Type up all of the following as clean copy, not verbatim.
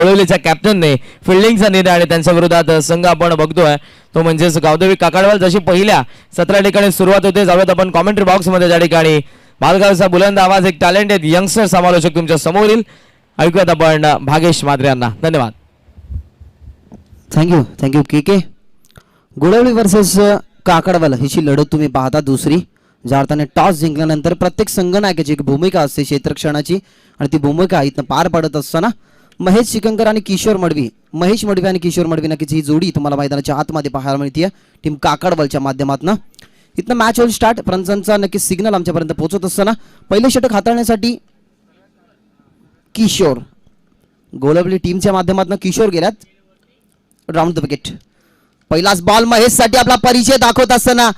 कोळवलीच्या कॅप्टनने फिल्डिंगचा निर्णय आणि त्यांच्या विरोधात संघ आपण बघतोय तो म्हणजेच गावदेवी काकडवाल. जशी पहिल्या 17 ठिकाणी सुरुवात होते, जाऊयात आपण कॉमेंट्री बॉक्स मध्ये. त्या ठिकाणी मालगावचा बुलंद आवाज, एक टॅलेंटेड यंगस्टर समालोचक तुमच्या समोर येईल. ऐकूयात आपण भागेश माद्रे यांना. धन्यवाद. थँक्यू के गुळवली वर्सेस काकडवाल हिची लढत तुम्ही पाहता. दुसरी ज्या अर्थाने टॉस जिंकल्यानंतर प्रत्येक संघनायकाची एक भूमिका असते क्षेत्ररक्षणाची आणि ती भूमिका इथं पार पडत असताना महेश शिकंकर आणि किशोर मडवी, महेश मडवी आणि किशोर मडवी नक्कीच ही जोडी तुम्हाला मैदानाच्या आतमध्ये पाहायला मिळते टीम काकडवालच्या माध्यमातून. इथनं मॅच होईल स्टार्ट. पंचांचा नक्कीच सिग्नल आमच्यापर्यंत पोहोचत असताना पहिले षटक हाताळण्यासाठी किशोर, गोलवली टीमच्या माध्यमातून किशोर गेल्यात राऊंड द विकेट. पहिलाच बॉल महेश साठी आपला परिचय दाखवत असताना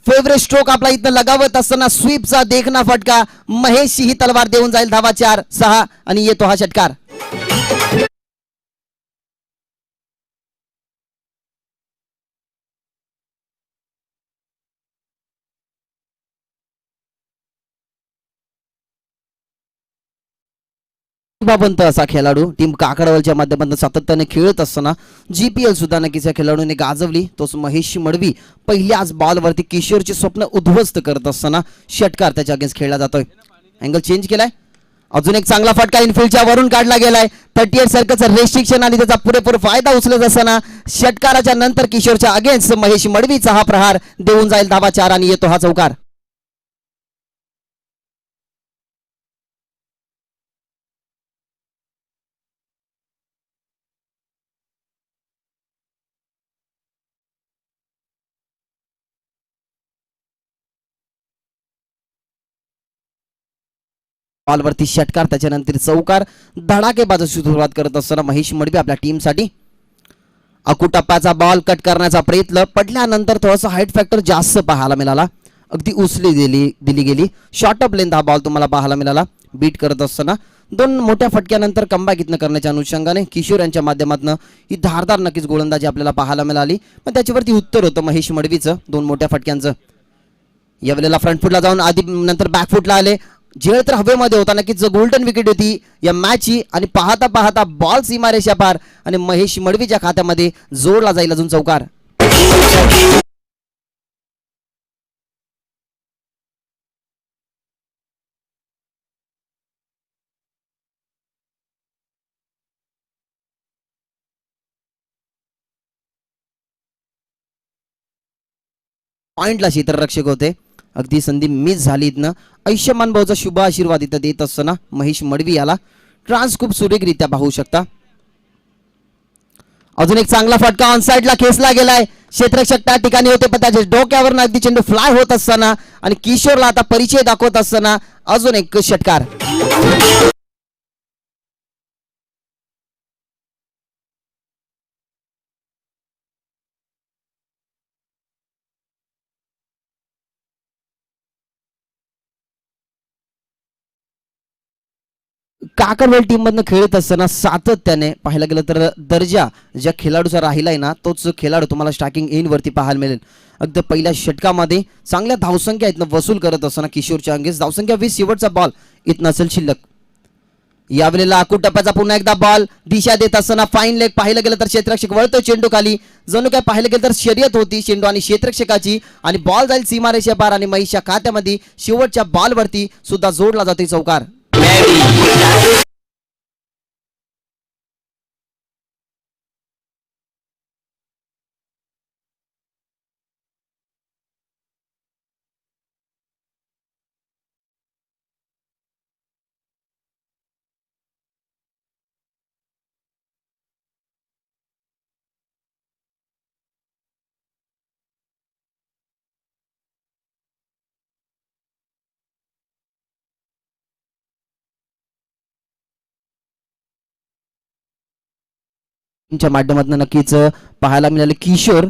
फेवरेट स्ट्रोक आपला इथं लगावत असताना स्वीपचा देखना फटका. महेश ही तलवार देऊन जाईल. धावा 4-6 आणि येतो हा षटकार. पंत असा खेळाडू टीम काकडवालच्या माध्यमातून सातत्याने खेळत असताना GPL सुद्धा नक्कीच या खेळाडूने गाजवली. तोच महेश मडवी पहिल्याच बॉलवरती किशोरचे स्वप्न उद्ध्वस्त करत असताना षटकार त्याच्या अगेन्स्ट खेळला जातोय. अँगल चेंज केलाय. अजून एक चांगला फटका इनफिल्डच्या वरून काढला गेलाय. 38 सर्कलचं रेस्ट्रिक्शन आणि त्याचा पुरेपूर फायदा उचलत असताना षटकाराच्या नंतर किशोरच्या अगेन्स्ट महेश मडवीचा हा प्रहार देऊन जाईल. धावा 4 आणि येतो हा चौकार. बॉलवरती षटकार त्याच्यानंतर चौकार. धडाकेबाजीची सुरुवात करत असताना महेश मडवी आपल्या टीमसाठी अकुटप्पाचा बॉल कट करण्याचा प्रयत्न पडल्यानंतर थोडासा हाईट फॅक्टर जास्त पाहायला मिळाला. अगदी उचली दिली गेली. शॉर्ट ऑफ लेंथ हा बॉल तुम्हाला पाहायला मिळाला. बीट करत असताना 2 मोठ्या फटक्यानंतर कमबॅक इथनं करण्याच्या अनुषंगाने किशोर यांच्या माध्यमातून ही धारदार नक्कीच गोलंदाजी आपल्याला पाहायला मिळाली. पण त्याच्यावरती उत्तर होतं महेश मडवीचं 2 मोठ्या फटक्यांचं. यावेळेला फ्रंट फुटला जाऊन आधी नंतर बॅक फुटला आले. झेल तर हवेमध्ये होता. नक्कीच गोल्डन विकेट होती या मॅचची आणि पाहता पाहता बॉल सीमारेषा पार आणि महेश मडवीच्या खात्यामध्ये जोडला जाईल अजून चौकार. पॉइंटला क्षेत्ररक्षक होते. अगदी संधी मिस झाली. इथनं आयुष्यमान भाऊचा शुभ आशीर्वाद इथं देत असताना महेश मडवी याला ट्रान्स खूप सुरेखरित्या पाहू शकता. अजून एक चांगला फटका ऑन साइडला खेचला गेलाय. क्षेत्ररक्षक त्या ठिकाणी होते पण त्याच्या डोक्यावर अगदी चेंडू फ्लाय होत असताना आणि किशोरला आता परिचय दाखवत असताना अजून एक षटकार. काकडवाल टीम मधनं खेळत असताना सातत्याने पाहायला गेलं तर दर्जा ज्या खेळाडूचा राहिलाय ना तोच खेळाडू तुम्हाला स्टार्टिंग इन वरती पाहायला मिळेल. अगदी पहिल्या षटकामध्ये चांगल्या धावसंख्या इथनं वसूल करत असताना किशोरच्या अंगेस धावसंख्या 20. शेवटचा बॉल इथनं असेल शिल्लक. यावेळेला अकुटप्प्याचा पुन्हा एकदा बॉल दिशा देत असताना फाईन लेग पाहायला गेलं तर क्षेत्ररक्षक वळतो चेंडू खाली. जणू काय पाहायला गेलं तर शर्यत होती चेंडू आणि क्षेत्ररक्षकाची आणि बॉल जाईल सीमारेषा पार आणि महेशच्या खात्यामध्ये शेवटच्या बॉलवरती सुद्धा जोडला जाते चौकार. च्या माध्यमातून नक्कीच पाहायला मिळाले. किशोर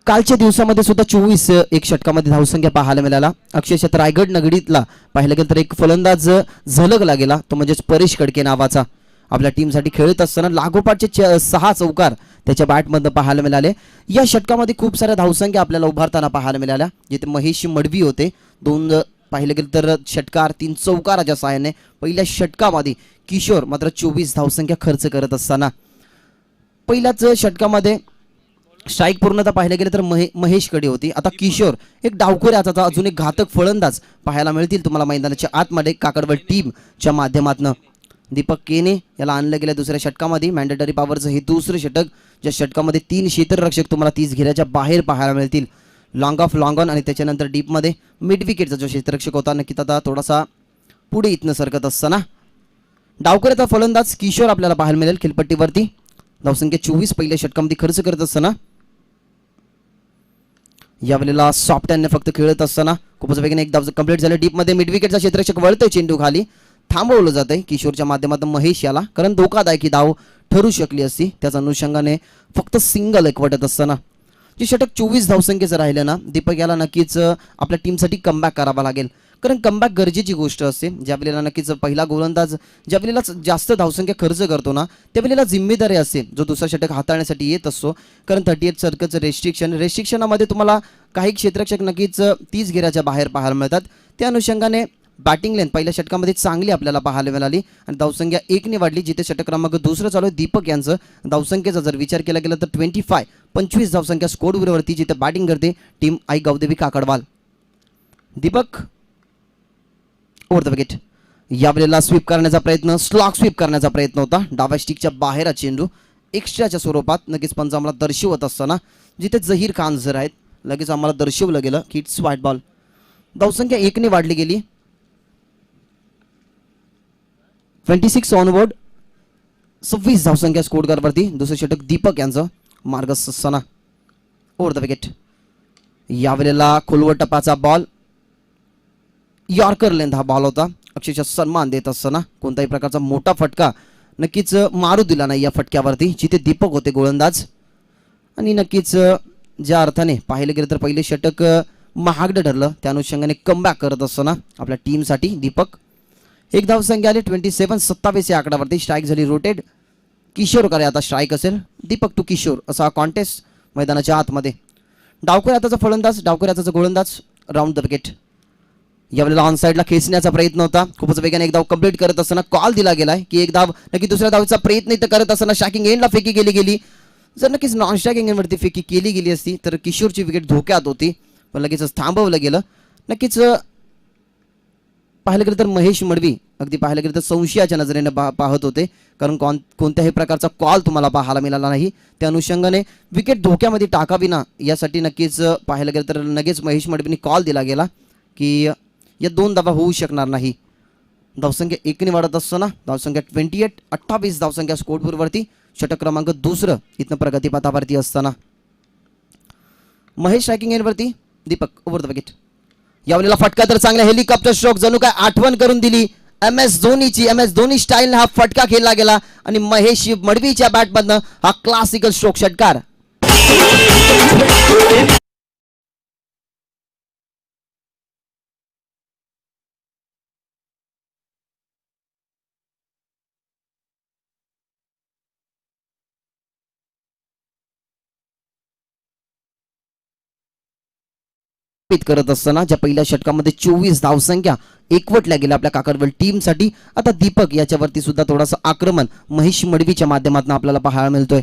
कालच्या दिवसामध्ये सुद्धा 24 एक षटकामध्ये धावसंख्या पाहायला मिळाला. अक्षरशः रायगड नगरीतला पाहिलं गेलं तर एक फलंदाज झलकला गेला तो म्हणजेच परेश कडके नावाचा. आपल्या टीमसाठी खेळत असताना लागोपाठचे 6 चौकार त्याच्या बॅटमधून पाहायला मिळाले. या षटकामध्ये खूप साऱ्या धावसंख्या आपल्याला उभारताना पाहायला मिळाल्या जिथे महेश मडवी होते 2 पाहिलं गेलं तर षटकार 3 चौकाराच्या सहाय्याने पहिल्या षटकामध्ये किशोर मात्र 24 धावसंख्या खर्च करत असताना पहिल्याच षटकामध्ये स्ट्राईक पूर्णतः पाहिलं गेलं तर महेशकडे होती. आता किशोर एक डावखोऱ्याचा अजून एक घातक फलंदाज पाहायला मिळतील तुम्हाला मैदानाच्या आतमध्ये काकडवड टीमच्या माध्यमातून. दीपक केने याला आणलं गेलं दुसऱ्या षटकामध्ये मॅन्डेटरी पॉवरचं हे दुसरं षटक, ज्या षटकामध्ये 3 क्षेत्ररक्षक तुम्हाला 30 घेऱ्याच्या बाहेर पाहायला मिळतील. लॉंग ऑफ लॉंग ऑन आणि त्याच्यानंतर डीपमध्ये मिड विकेटचा जो क्षेत्ररक्षक होता नक्कीच आता थोडासा पुढे इथनं सरकत असताना डावखोऱ्याचा फलंदाज किशोर आपल्याला पाहायला मिळेल खेळपट्टीवरती. धावसंख्या 24 पहिल्या षटकामध्ये खर्च करत असताना यावेळेला सॉफ्ट हँडने फक्त खेळत असताना खूपच वेगाने एक धाव कंप्लीट झाले. डीपमध्ये मिड विकेटचा क्षेत्ररक्षक वळतोय, चेंडू खाली थांबवलं जातंय किशोरच्या माध्यमातून महेश याला, कारण धोकादायक ही धाव ठरू शकली असती. त्याच अनुषंगाने फक्त सिंगल एकवटत असताना जे षटक 24 धावसंख्येचं राहिलं ना, दीपक याला नक्कीच आपल्या टीमसाठी कमबॅक करावा लागेल, कारण कमबॅक गरजेची गोष्ट असते. ज्या वेळेला नक्कीच पहिला गोलंदाज ज्या वेळेला जास्त धावसंख्या खर्च करतो ना, त्यावेळेला जिम्मेदारी असते जो दुसरा षटक हाताळण्यासाठी येत असतो. कारण 38 सर्कलचं रेस्ट्रिक्शनामध्ये तुम्हाला काही क्षेत्ररक्षक नक्कीच 30 घेऱ्याच्या बाहेर पाहायला मिळतात. त्या अनुषंगाने बॅटिंग लेन पहिल्या षटकामध्ये चांगली आपल्याला पाहायला मिळाली आणि धावसंख्या 1ने वाढली. जिथे षटक क्रमांक दुसरं चालू आहे दीपक यांचं, धावसंख्येचा जर विचार केला गेला तर 25 धावसंख्या स्कोरवरती जिथे बॅटिंग करते team Aai Gavdevi Kakadwal. Deepak over the wicket. यावेळेला स्वीप करण्याचा प्रयत्न, स्लॉग स्वीप करण्याचा प्रयत्न होता. डाव्या स्टिकच्या बाहेर चेंडू एक्स्ट्राच्या स्वरूपात नक्कीच पंच आम्हाला दर्शवत असताना जिथे जहीर खान जर आहेत लगेच आम्हाला दर्शवलं गेलं की इट्स व्हाईट बॉल. धावसंख्या 1ने वाढली गेली. 26 ऑनबोर्ड, 26 धावसंख्या स्कोरवरती दुसरं षटक दीपक यांचं मार्गस्थ असताना ओव्हर द विकेट. यावेळेला खोलवर टपाचा बॉल, यॉर्कर लेंथ हा बॉल होता. अक्षरशः सन्मान देत असताना कोणत्याही प्रकारचा मोठा फटका नक्कीच मारू दिला नाही या फटक्यावरती, जिथे दीपक होते गोलंदाज. आणि नक्कीच ज्या अर्थाने पाहिलं गेलं तर पहिले षटक महागडं ठरलं, त्या अनुषंगाने कमबॅक करत असताना आपल्या टीमसाठी दीपक एक धावसंख्या आली 27 या आकड्यावरती. स्ट्राईक झाली रोटेड. किशोर करे आता स्ट्राईक असेल. दीपक टू किशोर असा कॉन्टेस्ट मैदानाच्या आतमध्ये. डावखोऱ्याचा फलंदाज, डावखोऱ्याचा गोलंदाज राऊंड द विकेट. यावेळेला ऑन साईडला खेचण्याचा प्रयत्न होता. खूपच वेगाने एक धाव कंप्लीट करत असताना कॉल दिला गेलाय की एक धाव नक्की दुसऱ्या धावचा प्रयत्न इथं करत असताना स्ट्रायकिंग एंडला फेकी गेली. जर नक्कीच नॉन स्ट्रायकिंग एंडवरती फेकी केली गेली असती तर किशोरची विकेट धोक्यात होती, पण लगेच थांबवलं गेलं. नक्कीच पाहिलं गेलं तर महेश मडवी अगदी पाहिलं गेलं तर संशयाच्या नजरेने पाहत होते, कारण कोणत्याही प्रकारचा कॉल तुम्हाला पाहायला मिळाला नाही. त्या अनुषंगाने विकेट धोक्यामध्ये टाकावी ना यासाठी नक्कीच पाहायला गेलं तर लगेच महेश मडवींनी कॉल दिला गेला की या 2 धावा होऊ शकणार नाही. धावसंख्या 1ने वाढत असताना धावसंख्या 28 धावसंख्या स्कोरवरती. षटक क्रमांक दुसरं इथनं प्रगतीपथावरती असताना महेश स्ट्रायकिंग एंडवरती दीपक ओव्हर द विकेट. यावेळेला फटका तर चांगला हेलिकॉप्टर स्ट्रोक जणू काय आठवण करून दिली MS धोनीची. MS धोनी स्टाईलने हा फटका खेळला गेला आणि महेश मडवीच्या बॅटमधनं हा क्लासिकल स्ट्रोक षटकार. करत असताना ज्या पहिल्या षटकामध्ये 24 धावसंख्या एकवटल्या गेल्या आपल्या काकडवल टीमसाठी, आता दीपक याच्यावरती सुद्धा थोडासा आक्रमण महेश मडवीच्या माध्यमातून आपल्याला पाहायला मिळतोय.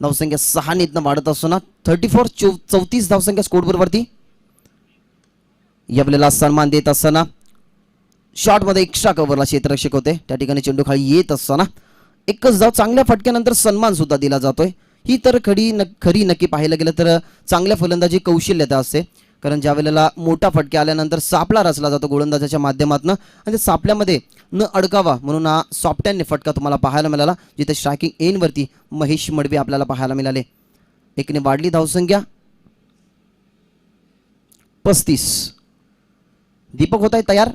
धावसंख्या 6ने वाढत असताना 34 धावसंख्या स्कोरवरती. यावेळेला सन्मान देत असताना शॉटमध्ये एक्स्ट्रा कव्हरला क्षेत्ररक्षक होते, त्या ठिकाणी चेंडू खाली येत असताना एकच धाव चांगल्या फटक्यानंतर सन्मान सुद्धा दिला जातोय. ही तर खरी नक्की पाहायला गेलं तर चांगल्या फलंदाजी कौशल्यता असते, कारण ज्या वेळेला मोठा फटके आल्यानंतर सापळा रचला जातो गोलंदाजाच्या माध्यमातून आणि त्या सापल्यामध्ये न अडकावा म्हणून हा सॉफ्ट हँडने फटका तुम्हाला पाहायला मिळाला, जिथे स्ट्रायकिंग एंडवरती महेश मडवी आपल्याला पाहायला मिळाले. 1ने वाढली धावसंख्या 35. दीपक होत आहे तयार.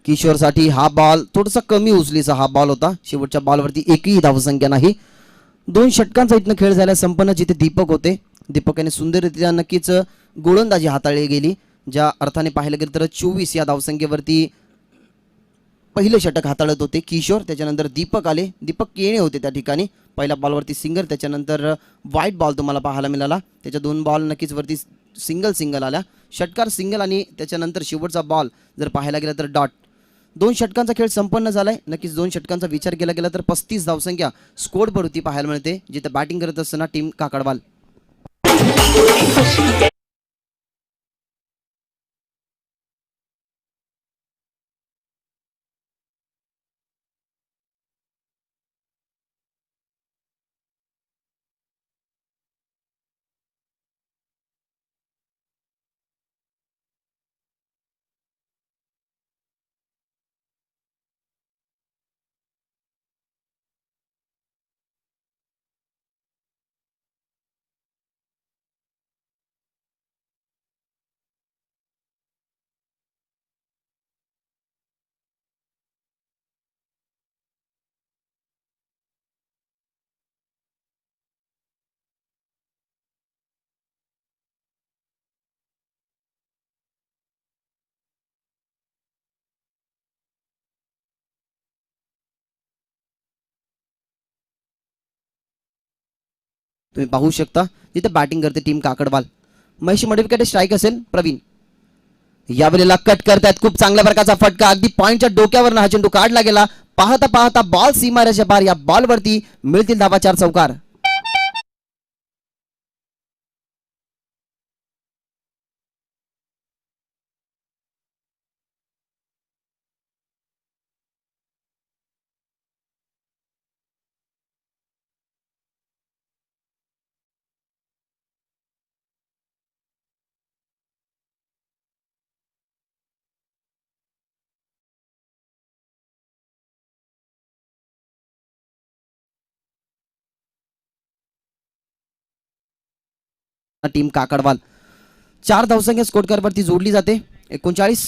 किशोरसाठी हा बॉल थोडासा कमी उचलीचा हा बॉल होता. शेवटच्या बॉलवरती एकही धावसंख्या नाही. 2 षटकांचा इथनं खेळ झाला संपन्न, जिथे दीपक होते. दीपकाने सुंदररित्या नक्कीच गोलंदाजी हाताळली गेली. ज्या अर्थाने पाहिलं गेलं तर 24 या धावसंख्येवरती पहिले षटक हाताळत होते किशोर, त्याच्यानंतर दीपक आले. दीपक केणे होते त्या ठिकाणी. पहिल्या बॉलवरती सिंगर, त्याच्यानंतर व्हाईट बॉल तुम्हाला पाहायला मिळाला. त्याच्या 2 बॉल नक्कीच वरती सिंगल आल्या. षटकार सिंगल आणि त्याच्यानंतर शेवटचा बॉल जर पाहायला गेला तर डॉट. 2 षटकांचा खेळ संपन्न झालाय. नक्कीच 2 षटकांचा विचार केला गेला तर 35 धावसंख्या स्कोर वरती पाहायला मिळते, जिथे बॅटिंग करत असताना टीम काकडवाल. तुम्ही पाहू शकता जिथे बॅटिंग करते टीम काकडवाल. महेश मडवीकडे स्ट्राईक असेल. प्रवीण यावेळेला कट करतायत. खूप चांगल्या प्रकारचा फटका, अगदी पॉइंटच्या डोक्यावर हा चेंडू काढला गेला. पाहता पाहता बॉल सीमारेषेच्या पार. या बॉलवरती मिळतील धावा 4 चौकार. टीम काकडवाल 4 धावसंख्या स्कोर वरती जोडली जाते. 39.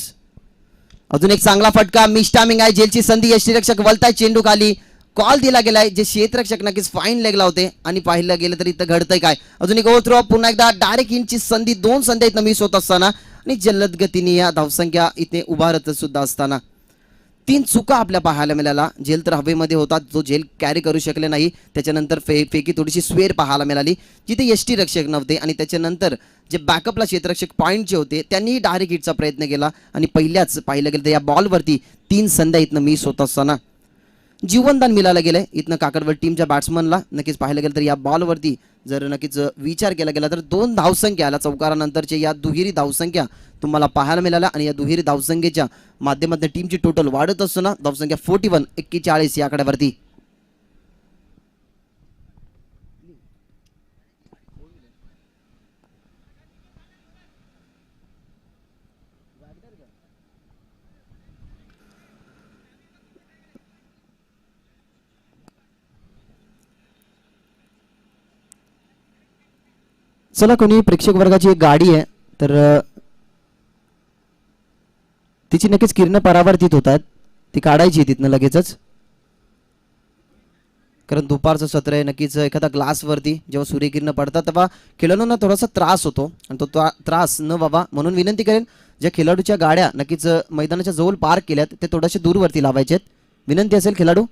अजून एक चांगला फटका, मिस टायमिंग आहे. जेलची संधी, यष्टीरक्षक वलताय चेंडू खाली. कॉल दिला गेलाय, जे क्षेत्ररक्षक नक्कीच फाईन लेगला होते. आणि पाहिलं गेलं तर इथं घडतंय काय. अजून एक ओव्हरथ्रो, पुन्हा एकदा डायरेक्ट इनची संधी. 2 संध्या इथं मिस होत असताना आणि जलद गतीने या धावसंख्या इथे उभारत सुद्धा असताना 3 चुका आपल्या पाहायला मिळाला. झेल तर हवेमध्ये होता, जो झेल कॅरी करू शकले नाही. त्याच्यानंतर फेकी थोडीशी स्वेर पाहायला मिळाली, जिथे यष्टी रक्षक नव्हते. आणि त्याच्यानंतर जे बॅकअपला क्षेत्ररक्षक पॉईंटचे होते त्यांनी डायरेक्ट हिटचा प्रयत्न केला. आणि पहिल्याच पाहिलं गेलं तर या बॉलवरती 3 संध्या इथनं मिस होत असताना जीवनदान मिळालं गेलंय इथनं काकडवड टीमच्या बॅट्समनला. नक्कीच पाहायला गेलं तर या बॉलवरती जर नक्कीच विचार केला गेला तर 2 धावसंख्या आल्या चौकारानंतरचे या दुहेरी धावसंख्या तुम्हाला पाहायला मिळाल्या. आणि या दुहेरी धावसंख्येच्या माध्यमातून टीमची टोटल वाढत असताना धावसंख्या 41 या आकड्यावरती. चला, कोणी प्रेक्षक वर्गाची एक गाडी आहे तर तिची नक्कीच किरण परावर्तित होतात, ती काढायची तिथनं लगेचच. कारण दुपारचं सत्र आहे. नक्कीच एखादा ग्लासवरती जेव्हा सूर्यकिरण पडतात तेव्हा खेळाडूंना थोडासा त्रास होतो. आणि तो त्रास न व्हावा म्हणून विनंती करेन, ज्या खेळाडूच्या गाड्या नक्कीच मैदानाच्या जवळ पार्क केल्यात ते थोडेसे दूरवरती लावायचे आहेत, विनंती असेल खेळाडू.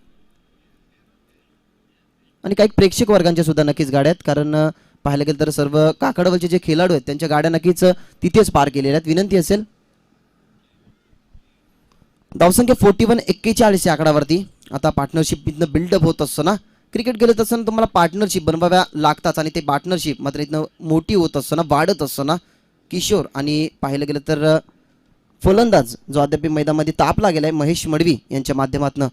आणि काही प्रेक्षक वर्गांच्या सुद्धा नक्कीच गाड्या आहेत, कारण पाहायला गेलं तर सर्व काकडवलचे जे खेळाडू आहेत त्यांच्या गाड्या नक्कीच तिथेच पार्क केलेल्या आहेत, विनंती असेल. धावसंख्या 41 या आकड्यावरती. आता पार्टनरशिप इथनं बिल्डअप होत असताना क्रिकेट खेळत असताना तुम्हाला पार्टनरशिप बनवाव्या लागतात. आणि ते पार्टनरशिप मात्र इथनं मोठी होत असताना वाढत असताना किशोर आणि पाहायला गेलं तर फलंदाज जो अद्याप मैदानामध्ये तापला गेलाय महेश मडवी यांच्या माध्यमातून.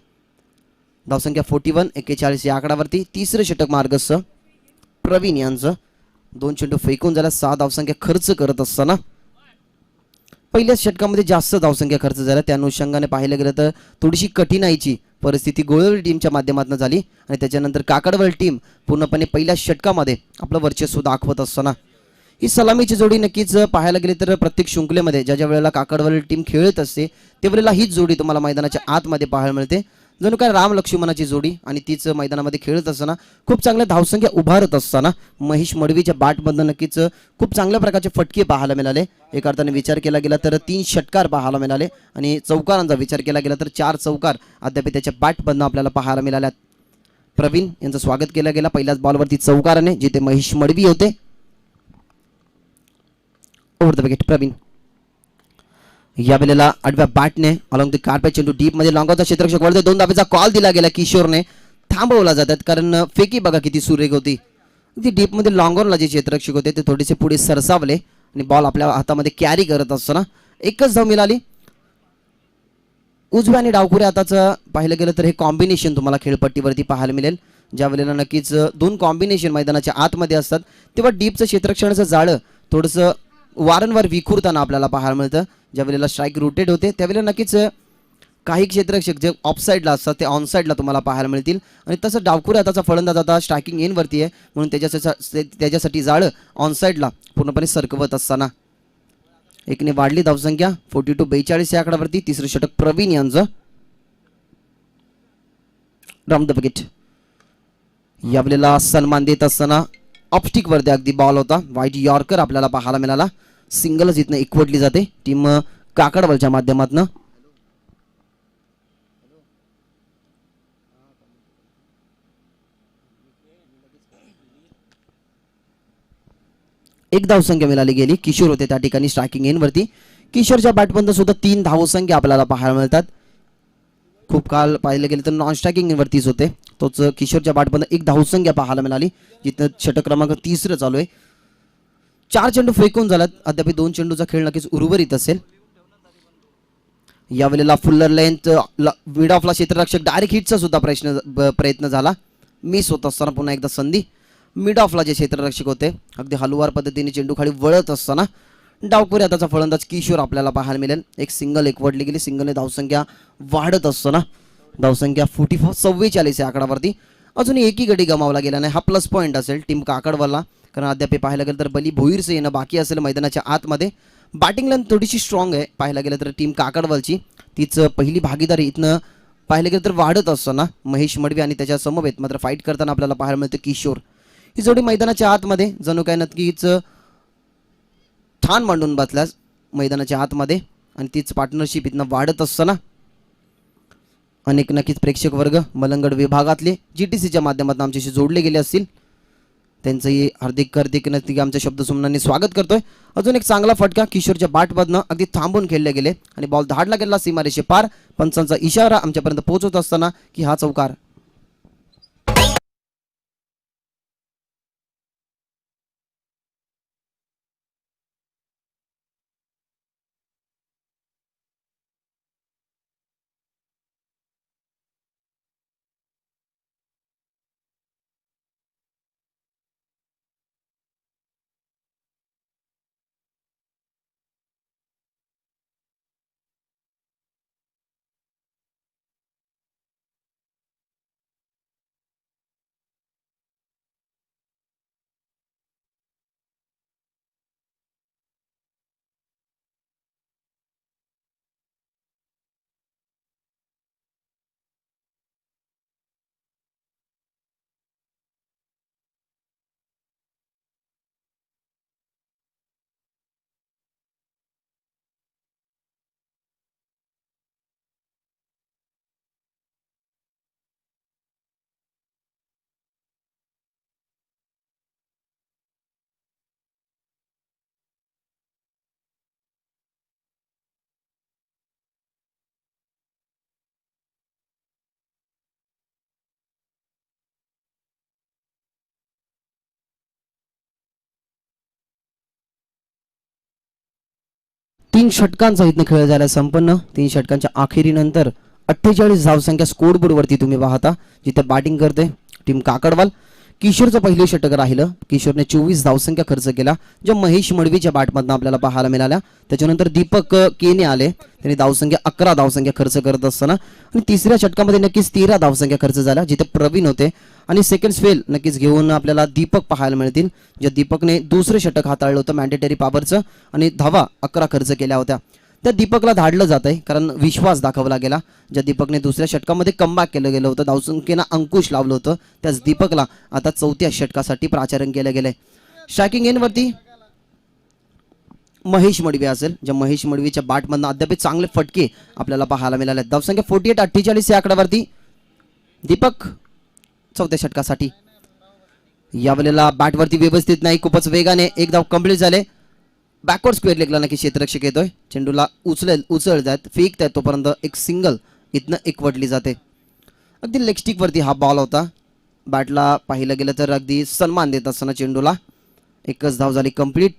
धावसंख्या 41 या आकड्यावरती. तिसरं षटक मार्गस्थ प्रवीण यांचं. 2 चेंडू फेकून झाला. 6 धावसंख्या खर्च करत असताना पहिल्याच षटकामध्ये जास्त धावसंख्या खर्च झाल्या. त्या अनुषंगाने पाहिलं गेलं तर थोडीशी कठीणाईची परिस्थिती गोळवली टीमच्या माध्यमातून झाली. आणि त्याच्यानंतर काकडवल टीम पूर्णपणे पहिल्या षटकामध्ये आपलं वर्चस्व दाखवत असताना ही सलामीची जोडी नक्कीच पाहायला गेली तर प्रत्येक शृंखलेमध्ये ज्या ज्या वेळेला काकडवल टीम खेळत असते त्यावेळेला हीच जोडी तुम्हाला मैदानाच्या आतमध्ये पाहायला मिळते, जणू काय राम लक्ष्मणाची जोडी. आणि तीच मैदानामध्ये खेळत असताना खूप चांगल्या धावसंख्या उभारत असताना महेश मडवीच्या बॅटमधून नक्कीच खूप चांगल्या प्रकारचे फटके पाहायला मिळाले. एका अर्थाने विचार केला गेला तर 3 षटकार पाहायला मिळाले. आणि चौकारांचा विचार केला गेला तर 4 चौकार अद्याप त्याच्या बॅटमधून आपल्याला पाहायला मिळाल्यात. प्रवीण यांचं स्वागत केलं गेलं पहिल्याच बॉलवरती चौकाराने, जिथे महेश मडवी होते. Over the wicket Pravin. या वेळेला आडव्या बॅटने अलॉंग द कार्पेट चेंडू डीप मध्ये लॉंगॉचा क्षेत्ररक्षक वळते. 2 धावेचा कॉल दिला गेला. किशोरने थांबवला जातात कारण फेकी बघा किती सुरेख होती. ती डीप मध्ये लॉंगॉनला जे क्षेत्ररक्षक होते ते थोडेसे पुढे सरसावले आणि बॉल आपल्या हातामध्ये कॅरी करत असताना एकच धाव मिळाली. उजव्या आणि डावखुरे हाताचं पाहिलं गेलं तर हे कॉम्बिनेशन तुम्हाला खेळपट्टीवरती पाहायला मिळेल. ज्या वेळेला नक्कीच 2 कॉम्बिनेशन मैदानाच्या आतमध्ये असतात तेव्हा डीपचं क्षेत्ररक्षणाचं जाळं थोडंसं वारंवार विखुरताना आपल्याला पाहायला मिळतं. ज्या वेळेला स्ट्राईक रोटेट होते त्यावेळेला नक्कीच काही क्षेत्ररक्षक जे ऑफ साईडला असतात ते ऑन साईडला तुम्हाला पाहायला मिळतील आणि तसं डावखुऱ्या हाताचा फलंदाज आता स्ट्रायकिंग एनवरती आहे म्हणून त्याच्यासाठी जाळं ऑन साईडला पूर्णपणे सरकवत असताना एकने वाढली धावसंख्या 42-42 या आकड्यावरती. तिसरं षटक प्रवीण यांचं. Round the wicket. यावेळेला सन्मान देत असताना ऑप्टिक वरती अगदी बॉल होता. वाईट यॉर्कर आपल्याला पाहायला मिळाला. सिंगलच इथनं एकवटली जाते टीम काकडवलच्या माध्यमातून. एक धावसंख्या मिळाली गेली. किशोर होते त्या ठिकाणी स्ट्रायकिंग एनवरती. किशोरच्या बॅटपर्यंत सुद्धा 3 धावसंख्या आपल्याला पाहायला मिळतात. खूप काल पाहिलं गेलं तर नॉन स्ट्रायकिंग वरतीच होते. तोच किशोरच्या बॅटपर्यंत 1 धावसंख्या पाहायला मिळाली जिथं षटक क्रमांक 3 चालू आहे. 4 चेंडू फेकून झालात. अद्याप 2 चेंडूचा खेळ नक्कीच उर्वरित असेल. या वेळेला फुल्लर लेंथ मिड ऑफला क्षेत्ररक्षक डायरेक्ट हिटचा सुद्धा प्रयत्न झाला. मिस होत असताना पुन्हा एकदा संधी. मिड ऑफला जे क्षेत्ररक्षक होते अगदी हलवार पद्धतीने चेंडू खाली वळत असताना डावखुरे हाताचा फलंदाज किशोर आपल्याला पाहायला मिळेल. एक सिंगल एकवटली गेली. सिंगलने धावसंख्या वाढत असताना धावसंख्या 44 या आकड्यावरती. अजून एकही गडी गमावला गेला नाही. हा प्लस पॉईंट असेल टीम काकडवाला कारण अद्याप पाहायला गेलं तर बली भोईरचं येणं बाकी असेल मैदानाच्या आतमध्ये. बॅटिंग लाईन थोडीशी स्ट्रॉंग आहे पाहायला गेलं तर टीम काकडवालची. तीच पहिली भागीदारी इथनं पाहिलं गेलं तर वाढत असताना महेश मडवी आणि त्याच्या समवेत मात्र फाईट करताना आपल्याला पाहायला मिळतं किशोर. ही जोडी मैदानाच्या आतमध्ये जणू काय नक्कीच ठाण मांडून बसल्यास मैदानाच्या आतमध्ये आणि तीच पार्टनरशिप इथनं वाढत असताना अनेक नक्कीच प्रेक्षक वर्ग मलंगड विभागातले GTCच्या माध्यमातून आमच्याशी जोडले गेले असतील. त्यांचंही हार्दिक नक्की आमच्या शब्दसुमनांनी स्वागत करतोय. अजून एक चांगला फटका किशोरच्या बॅटमधनं अगदी थांबून खेळले गेले आणि बॉल धाडला गेला सीमारेषे पार. पंचांचा इशारा आमच्यापर्यंत पोहोचत असताना की हा चौकार. तीन षटकांचा इथनं खेळ झाला संपन्न. 3 षटकांच्या अखेरीनंतर 48 धावसंख्या स्कोर बोर्डवरती तुम्ही पाहता जिथे बॅटिंग करते टीम काकडवाल. किशोरचं पहिलं षटक राहिलं. किशोरने 24 धावसंख्या खर्च केला ज्या महेश मडवीच्या बॅटमधनं आपल्याला पाहायला मिळाल्या. त्याच्यानंतर दीपक केने आले. त्यांनी धावसंख्या 11 धावसंख्या खर्च करत असताना आणि तिसऱ्या षटकामध्ये नक्कीच 13 धावसंख्या खर्च झाल्या जिथे प्रवीण होते आणि सेकंड फेल नक्कीच घेऊन आपल्याला दीपक पाहायला मिळतील. ज्या दीपकने दुसरं षटक हाताळलं होतं मॅन्डेटरी पॉवरचं आणि धावा 11 खर्च केल्या होत्या. त्या दीपकला धाडलं जात आहे कारण विश्वास दाखवला गेला. ज्या दीपकने दुसऱ्या षटकामध्ये कमबॅक केलं गेलं होतं धावसंख्येनं अंकुश लावलं होतं त्याच दीपकला आता 4थ्या षटकासाठी प्राचारण केलं गेलंय. स्ट्रायकिंग एनवरती महेश मडवी असेल. ज्या महेश मडवीच्या बॅटमधनं अद्याप चांगले फटके आपल्याला पाहायला मिळाले. धावसंख्या 48-48 या आकड्यावरती दीपक 4थ्या षटकासाठी. यावेळेला बॅटवरती व्यवस्थित नाही खूपच वेगाने एक धाव कंप्लीट झाले. बॅकवर्ड स्क्वेअर लेगला नक्की क्षेत्ररक्षक येतोय, चेंडूला उचलत आहेत, फेकत आहेत, तोपर्यंत एक सिंगल इथनं एकवटली जाते. अगदी लेग स्टिक वरती हा बॉल होता. बॅटला पाहिलं गेलं तर अगदी सन्मान देत असताना चेंडूला एकच धाव झाली कंप्लीट.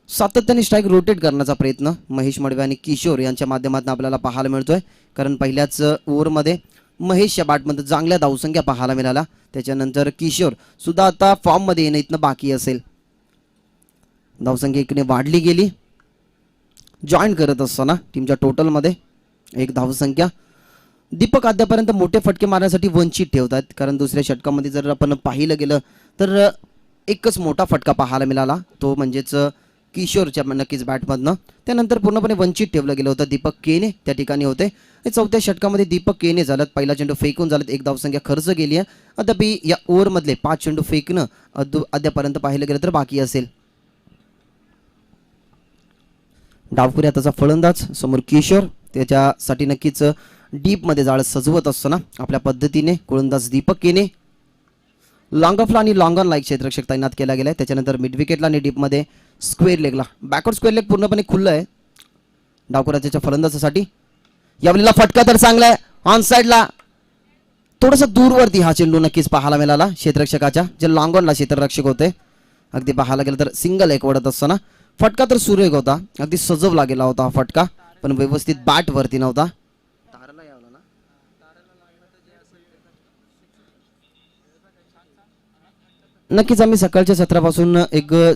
सातत्याने स्ट्राईक रोटेट करण्याचा प्रयत्न महेश मडवी आणि किशोर यांच्या माध्यमातून आपल्याला पाहायला मिळतोय, कारण पहिल्याच ओव्हरमध्ये महेशच्या बॅटमध्ये चांगल्या धावसंख्या पाहायला मिळाल्या. त्याच्यानंतर किशोर सुद्धा आता फॉर्ममध्ये येणं इथनं बाकी असेल. धावसंख्या इकडे वाढली गेली. जॉईन करत असताना टीमच्या टोटलमध्ये एक धावसंख्या. दीपक अद्यापर्यंत मोठे फटके मारण्यासाठी वंचित ठेवतात, कारण दुसऱ्या षटकामध्ये जर आपण पाहिलं गेलं तर एकच मोठा फटका पाहायला मिळाला, तो म्हणजेच किशोरच्या नक्कीच बॅटमधनं. त्यानंतर पूर्णपणे वंचित ठेवलं गेलं होतं. दीपक केने त्या ठिकाणी होते. चौथ्या षटकामध्ये दीपक केने झालं, पहिला चेंडू फेकून झालं, एक धावसंख्या खर्च गेली आहे. अद्याप या ओव्हरमधले 5 चेंडू फेकणं अद्यापर्यंत पाहिलं गेलं तर बाकी असेल. डावपुरी आताचा फलंदाज समोर किशोर, त्याच्यासाठी नक्कीच डीपमध्ये जाळं सजवत असताना आपल्या पद्धतीने गोलंदाज दीपक केने. लॉंग ऑफला आणि लॉंग ऑनला एक क्षेत्ररक्षक तैनात केला गेला आहे. त्याच्यानंतर मिड विकेटला आणि डीपमध्ये स्क्वेअर लेगला बॅकवर्ड स्क्वेअर लेग पूर्णपणे खुल्लं आहे डावकुराच्या फलंदाजासाठी. यावेळेला फटका तर चांगला आहे, ऑन साईडला थोडंसं दूरवरती हा चेंडू नक्कीच पाहायला मिळाला क्षेत्ररक्षकाच्या, जे लॉंग ऑनला क्षेत्ररक्षक होते. अगदी पाहायला गेलं तर सिंगल एक वडत असताना फटका तर सुरेख होता, अगदी सजवला गेला होता हा फटका, पण व्यवस्थित बॅट वरती नव्हता. नक्कीच आम्ही सकाळच्या सत्रापासून एक या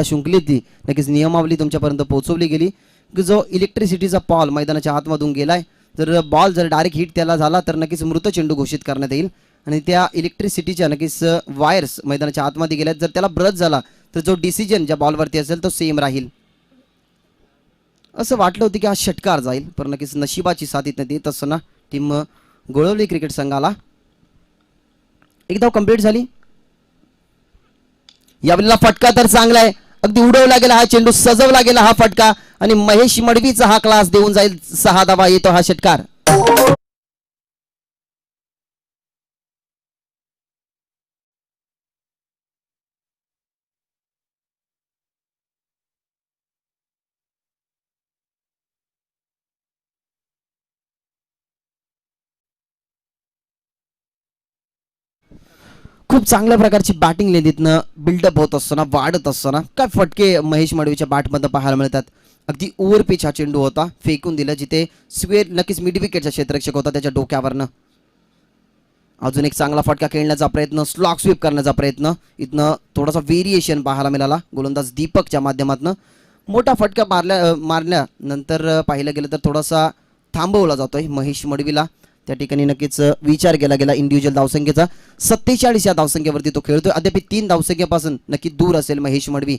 शृंखलेतली नक्कीच नियमावली तुमच्यापर्यंत पोहोचवली गेली, की जो इलेक्ट्रिसिटीचा बॉल मैदानाच्या आतमधून गेलाय, जर बॉल जर डायरेक्ट हिट त्याला झाला तर नक्कीच मृत चेंडू घोषित करण्यात येईल. आणि त्या इलेक्ट्रिसिटीच्या नक्कीच वायर्स मैदानाच्या आतमध्ये गेल्यात, जर त्याला ब्रश झाला तर जो डिसिजन ज्या बॉलवरती असेल तो सेम राहील. असं वाटलं होतं की हा षटकार जाईल, पण नक्कीच नशिबाची साथ इथं देत असताना टीम गोळवली क्रिकेट संघाला एक धाव कंप्लीट झाली. यावेळेला फटका तर चांगला आहे, अगदी उडवला गेला हा चेंडू, सजवला गेला हा फटका आणि महेश मडवीचा हा क्लास देऊन जाईल 6 धावा. येतो हा षटकार. खूप चांगल्या प्रकारची बॅटिंग लेंदीतनं बिल्डअप होत असताना, वाढत असताना काय फटके महेश मडवीच्या बॅटमधनं पाहायला मिळतात. अगदी ओव्हर पिच हा चेंडू होता, फेकून दिला, जिथे स्क्वेअर नक्कीच मिड विकेटचा क्षेत्ररक्षक होता त्याच्या डोक्यावरनं. अजून एक चांगला फटका खेळण्याचा प्रयत्न, स्लॉग स्वीप करण्याचा प्रयत्न, इथनं थोडासा व्हेरिएशन पाहायला मिळाला गोलंदाज दीपकच्या माध्यमातून. मोठा फटका मारल्यानंतर पाहिलं गेलं तर थोडासा थांबवला जातोय महेश मडवीला. त्या ठिकाणी नक्कीच विचार केला गेला इंडिव्हिज्युअल धावसंख्येचा. 47 या धावसंख्येवरती तो खेळतोय. अद्याप 3 धावसंख्येपासून नक्की दूर असेल महेश मडवी.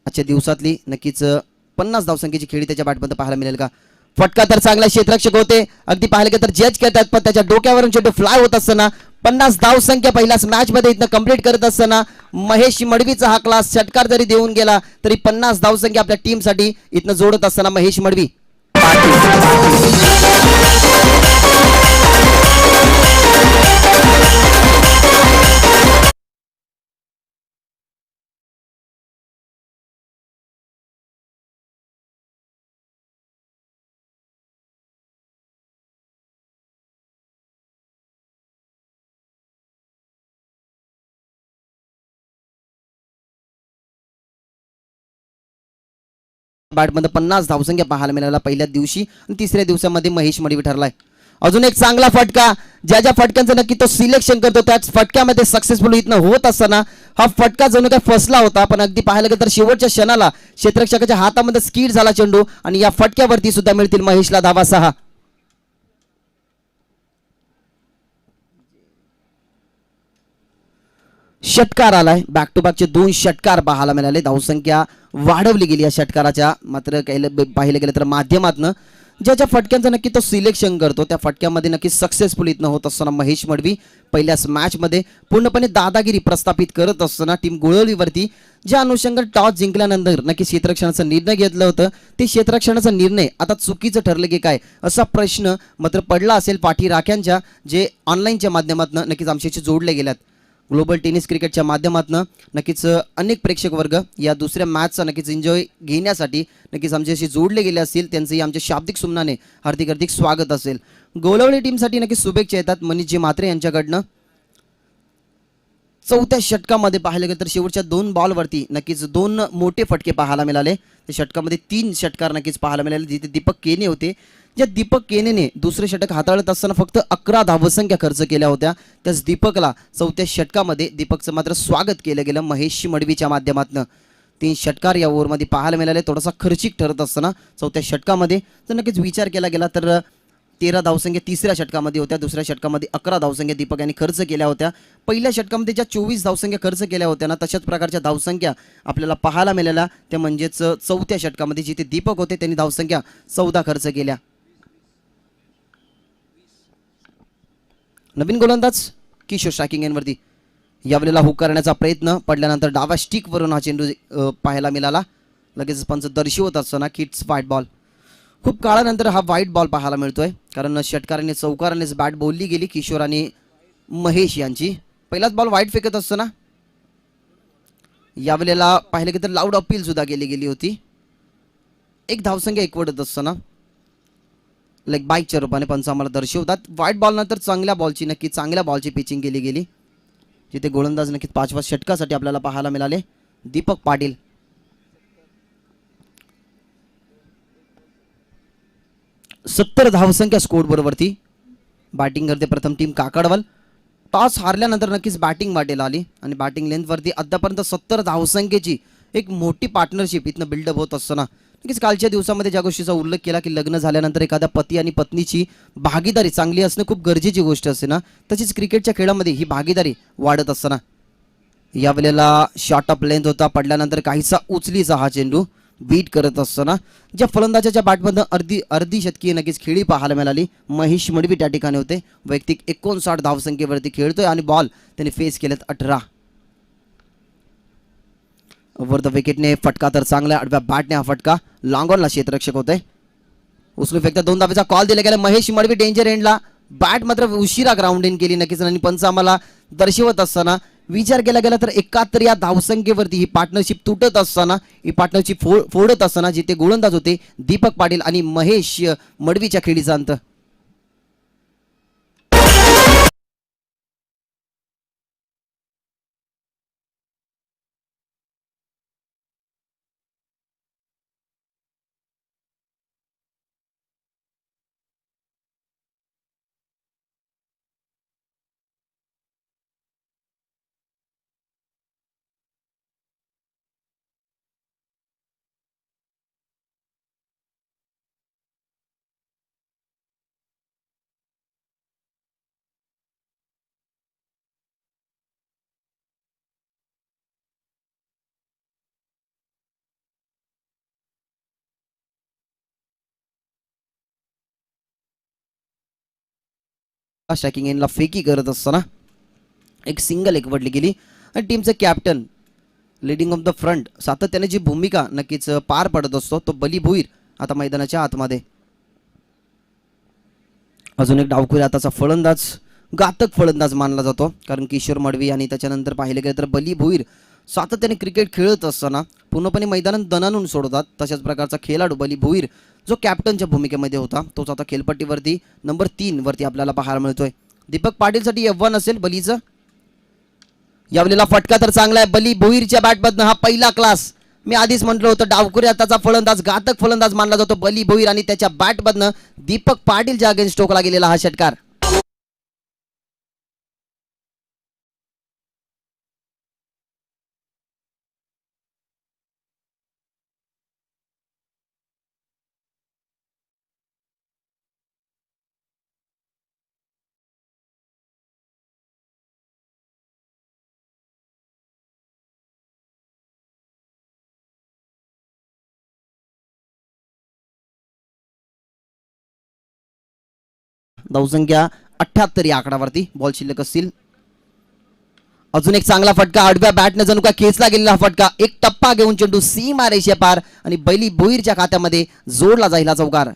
आजच्या दिवसातली नक्कीच 50 धावसंख्येची खेळी त्याच्या बॅटमध्ये पाहायला मिळेल का. फटका तर चांगला क्षेत्ररक्षक होते, अगदी पाहायला गेलं तर जज करतात, पण त्याच्या डोक्यावरून चेंडू फ्लाय होत असताना 50 धावसंख्या पहिल्याच मॅच मध्ये इथनं कंप्लीट करत असताना महेश मडवीचा हा क्लास षटकार जरी देऊन गेला तरी 50 धावसंख्या आपल्या टीमसाठी इथनं जोडत असताना महेश मडवी. बॅटमध्ये 50 धावसंख्या पाहायला मिळाला पहिल्या दिवशी, आणि तिसऱ्या दिवसामध्ये महेश मडवी ठरलाय. अजून एक चांगला फटका, ज्या फटक्यांचं नक्की तो सिलेक्शन करतो त्याच फटक्यामध्ये सक्सेसफुल इथनं होत असताना हा फटका जणू काय फसला होता, पण अगदी पाहायला गेलं तर शेवटच्या क्षणाला क्षेत्ररक्षकाच्या हातामध्ये स्किड झाला चेंडू, आणि या फटक्यावरती सुद्धा मिळतील महेशला धावा 6. षटकार आलाय, बॅक टू बॅकचे 2 षटकार पाहायला मिळाले. धावसंख्या वाढवली गेली या षटकाराच्या, मात्र पाहिलं गेलं तर माध्यमातनं ज्या फटक्यांचं नक्की तो सिलेक्शन करतो त्या फटक्यामध्ये नक्की सक्सेसफुल इथनं होत असताना महेश मडवी पहिल्याच मॅचमध्ये पूर्णपणे दादागिरी प्रस्थापित करत असताना टीम गोळवलीवरती ज्या अनुषंगाने टॉस जिंकल्यानंतर नक्की क्षेत्ररक्षणाचा निर्णय घेतला होता, ते क्षेत्ररक्षणाचा निर्णय आता चुकीचं ठरलं की काय असा प्रश्न मात्र पडला असेल पाठी राख्यांच्या, जे ऑनलाईनच्या माध्यमातून नक्कीच आमच्याशी जोडले गेल्यात. ग्लोबल टेनिस क्रिकेटच्या माध्यमातून नक्कीच अनेक प्रेक्षक वर्ग या दुसऱ्या मॅचचा नक्कीच एन्जॉय घेण्यासाठी नक्कीच आमच्याशी जोडले गेले असतील. त्यांचंही आमच्या शाब्दिक सुमनाने हार्दिक हार्दिक स्वागत असेल. गोलवली टीमसाठी नक्कीच शुभेच्छा येतात मनीषजी म्हात्रे यांच्याकडनं. चौथ्या षटकामध्ये पाहायला गेलं तर शेवटच्या 2 बॉलवरती नक्कीच 2 मोठे फटके पाहायला मिळाले. त्या षटकामध्ये 3 षटकार नक्कीच पाहायला मिळाले जिथे दीपक केने होते. ज्या दीपक केनेने दुसरे षटक हाताळत असताना फक्त 11 धावसंख्या खर्च केल्या होत्या. त्याच दीपकला चौथ्या षटकामध्ये दीपकचं मात्र स्वागत केलं गेलं महेश मडवीच्या माध्यमातून. 3 षटकार या ओव्हरमध्ये पाहायला मिळाले. थोडासा खर्चिक ठरत असताना चौथ्या षटकामध्ये तर नक्कीच विचार केला गेला तर 13 धावसंख्या तिसऱ्या षटकामध्ये होत्या. दुसऱ्या षटकामध्ये 11 धावसंख्या दीपक यांनी खर्च केल्या होत्या. पहिल्या षटकामध्ये ज्या 24 धावसंख्या खर्च केल्या होत्या ना तशाच प्रकारच्या धावसंख्या आपल्याला पाहायला मिळाल्या. त्या म्हणजेच चौथ्या षटकामध्ये जिथे दीपक होते त्यांनी धावसंख्या 14 खर्च केल्या. नवीन गोलंदाज किशोर स्ट्रायकिंग एंडवरती यावेळेला हुक करण्याचा प्रयत्न पडल्यानंतर डाव्या स्टिकवरून हा चेंडू पाहायला मिळाला. लगेच पंच दर्शवत असताना किट्स व्हाईट बॉल. खूप काळानंतर हा व्हाईट बॉल पाहायला मिळतोय कारण षटकाराने चौकारानेच बॅट बोलली गेली किशोर आणि महेश यांची. पहिलाच बॉल व्हाईट फेकत असताना यावेळेला पाहिलं की तर लाऊड अपील सुद्धा केली गेली होती. 1 धावसंख्या एकवटत असताना लाईक बाईकच्या रूपाने पंच आम्हाला दर्शवतात. व्हाईट बॉल नंतर चांगल्या बॉलची पिचिंग केली गेली जिथे गोलंदाज नक्कीच 5व्या षटकासाठी आपल्याला पाहायला मिळाले. दीपक पाटील 70 धावसंख्या स्कोर बरोबरती बॅटिंग करते प्रथम टीम काकडवाल. टॉस हारल्यानंतर नक्कीच बॅटिंग वाटेला आली आणि बॅटिंग लेंथवरती आतापर्यंत 70 धावसंख्येची एक मोठी पार्टनरशिप इथनं बिल्डअप होत असताना नक्कीच कालच्या दिवसामध्ये ज्या गोष्टीचा उल्लेख केला की लग्न झाल्यानंतर एखाद्या पती आणि पत्नीची भागीदारी चांगली असणं खूप गरजेची गोष्ट असते ना, तशीच क्रिकेटच्या खेळामध्ये ही भागीदारी वाढत असताना यावेळेला शॉट ऑफ लेंथ होता. पडल्यानंतर काहीसा उचलीचा हा चेंडू बीट करत असताना ज्या फलंदाजाच्या बॅटमधनं अर्धी शतकीय नक्कीच खेळी पाहायला मिळाली. महेश मडवी त्या ठिकाणी होते. वैयक्तिक 59 धावसंख्येवरती खेळतोय आणि बॉल त्यांनी फेस केलेत 18. ओव्हर द विकेटने फटका तर चांगला. आडव्या बॅटने हा फटका लॉंग ऑनला क्षेत्ररक्षक होते. उचलू फेकता 2 धावेचा कॉल दिला गेला. महेश मडवी डेंजर एंडला. बॅट मात्र उशिरा ग्राउंड इन केली नक्कीच आणि पंच आम्हाला दर्शवत असताना विचार केला गेला तर 71 या धावसंख्येवरती ही पार्टनरशिप तुटत असताना ही पार्टनरशिप फोडत असताना जिथे गोलंदाज होते दीपक पाटील आणि महेश मडवीच्या खेळीचा अंत. स्ट्रायकिंग एंडला फेकी करत असताना एक सिंगल एकवटली गेली आणि टीमचे captain leading of the front सातत्याने जी भूमिका नक्कीच पार पडत असतो तो बली भोईर आता मैदानाच्या आतमध्ये. अजून एक डावखुरी आताचा फलंदाज घातक फलंदाज मानला जातो कारण किशोर मडवी आणि त्याच्यानंतर पाहिले गेले तर बली भोईर सातत्याने क्रिकेट खेळत असताना पूर्णपणे मैदानात दणानून सोडतात. तशाच प्रकारचा खेळाडू बली भोईर जो कॅप्टनच्या भूमिकेमध्ये होता तोच आता खेळपट्टीवरती नंबर 3 वरती आपल्याला पाहायला मिळतोय. दीपक पाटीलसाठी F1 असेल बलीचं. यावेळेला फटका तर चांगला आहे. बली भोईरच्या बॅटमधनं हा पहिला क्लास. मी आधीच म्हटलं होतं डावखुरी आताचा फलंदाज घातक फलंदाज मानला जातो बली भोईर आणि त्याच्या बॅटमधनं दीपक पाटीलच्या अगेन्स्ट टोकला गेलेला हा षटकार. धावसंख्या 78 या आकडावरती बॉल शिल्लक असतील. अजून एक चांगला फटका आडव्या बॅटने जणू का खेचला गेलेला फटका. एक टप्पा घेऊन चेंडू सीमा रेषे पार आणि बली भोईरच्या खात्यामध्ये जोडला जाईल हा चौकार.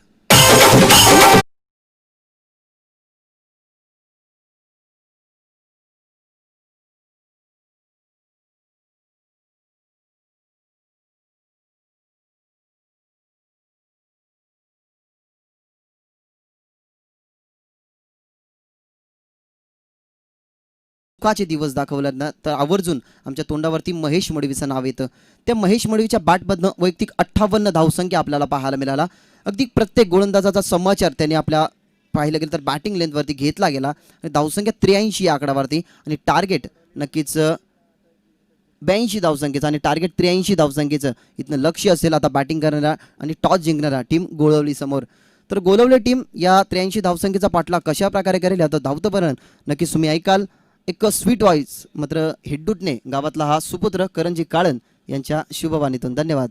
सुखाचे दिवस दाखवल्यात ना तर आवर्जून आमच्या तोंडावरती महेश मडवीचं नाव येतं. त्या महेश मडवीच्या बॅटमधनं वैयक्तिक 58 धावसंख्या आपल्याला पाहायला मिळाला. अगदी प्रत्येक गोलंदाजाचा समाचार त्यांनी आपल्या पाहिलं गेलं तर बॅटिंग लेंथवरती घेतला गेला आणि धावसंख्या 83 या आकडावरती आणि टार्गेट नक्कीच 82 धावसंख्येचं आणि टार्गेट 83 धावसंख्येचं इथनं लक्ष असेल आता बॅटिंग करणारा आणि टॉस जिंकणारा टीम गोळवली समोर. तर गोलवले टीम या 83 धावसंख्येचा पाठलाग कशा प्रकारे करेल आता धावतपर्यंत नक्कीच तुम्ही ऐकाल. एक स्वीट व्हॉइस मात्र हिड्डूटने गावातला हा सुपुत्र करंजी काळन यांच्या शुभवाणीतून. धन्यवाद.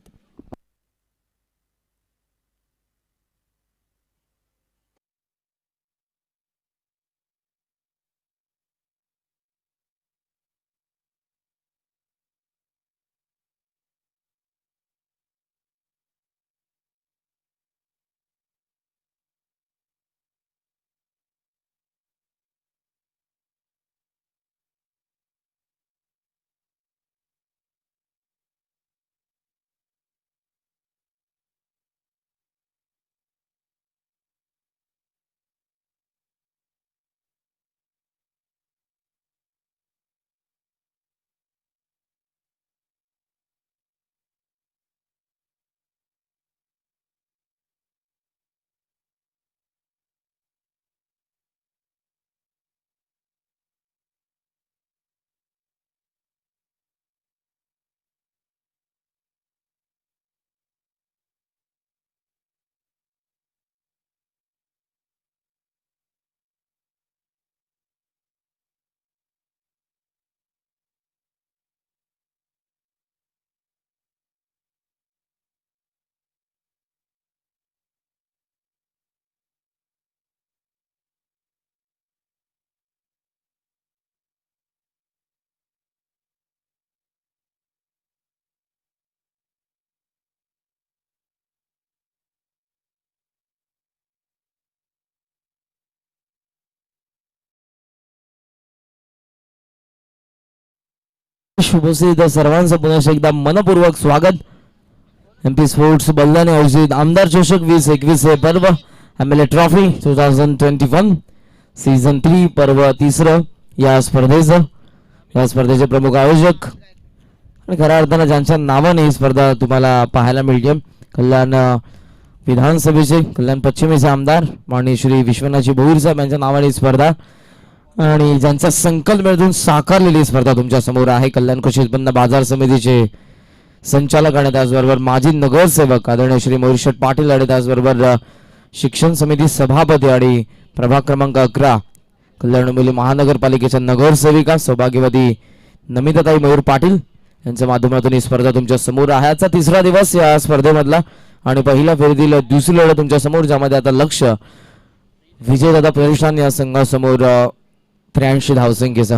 शुभोसित सर्वांचं पुन्हा एकदा मनपूर्वक स्वागत. MP स्पोर्ट्स बल्लाने आयोजित आमदार चषक 2021 हे पर्व MLA ट्रॉफी 2021 सीझन 3 पर्व 3 या स्पर्धेचे प्रमुख आयोजक आणि खऱ्या अर्थानं ज्यांच्या नावाने ही स्पर्धा तुम्हाला पाहायला मिळते कल्याण विधानसभेचे कल्याण पश्चिमेचे आमदार माननीय श्री विश्वनाथजी भोईर साहेब यांच्या नावाने ही स्पर्धा आणि ज्यांचा संकल्पनेतून साकारलेली स्पर्धा तुमच्या समोर आहे. कल्याण कृषी उत्पन्न बाजार समितीचे संचालक आणि त्याचबरोबर माजी नगरसेवक आदरणीय श्री मयूरशेठ पाटील आणि त्याचबरोबर शिक्षण समिती सभापती आणि प्रभाग क्रमांक 11 कल्याण डोंबिवली महानगरपालिकेच्या नगरसेविका सौभाग्यवती नमिताताई मयूर पाटील यांच्या माध्यमातून ही स्पर्धा तुमच्या समोर आहे. आजचा 3रा दिवस या स्पर्धेमधला आणि पहिल्या फेरीतील दुसरी लढत तुमच्या समोर ज्यामध्ये आता लक्ष विजयदादा प्रतिष्ठान या संघासमोर 83 धावसंख्येचा.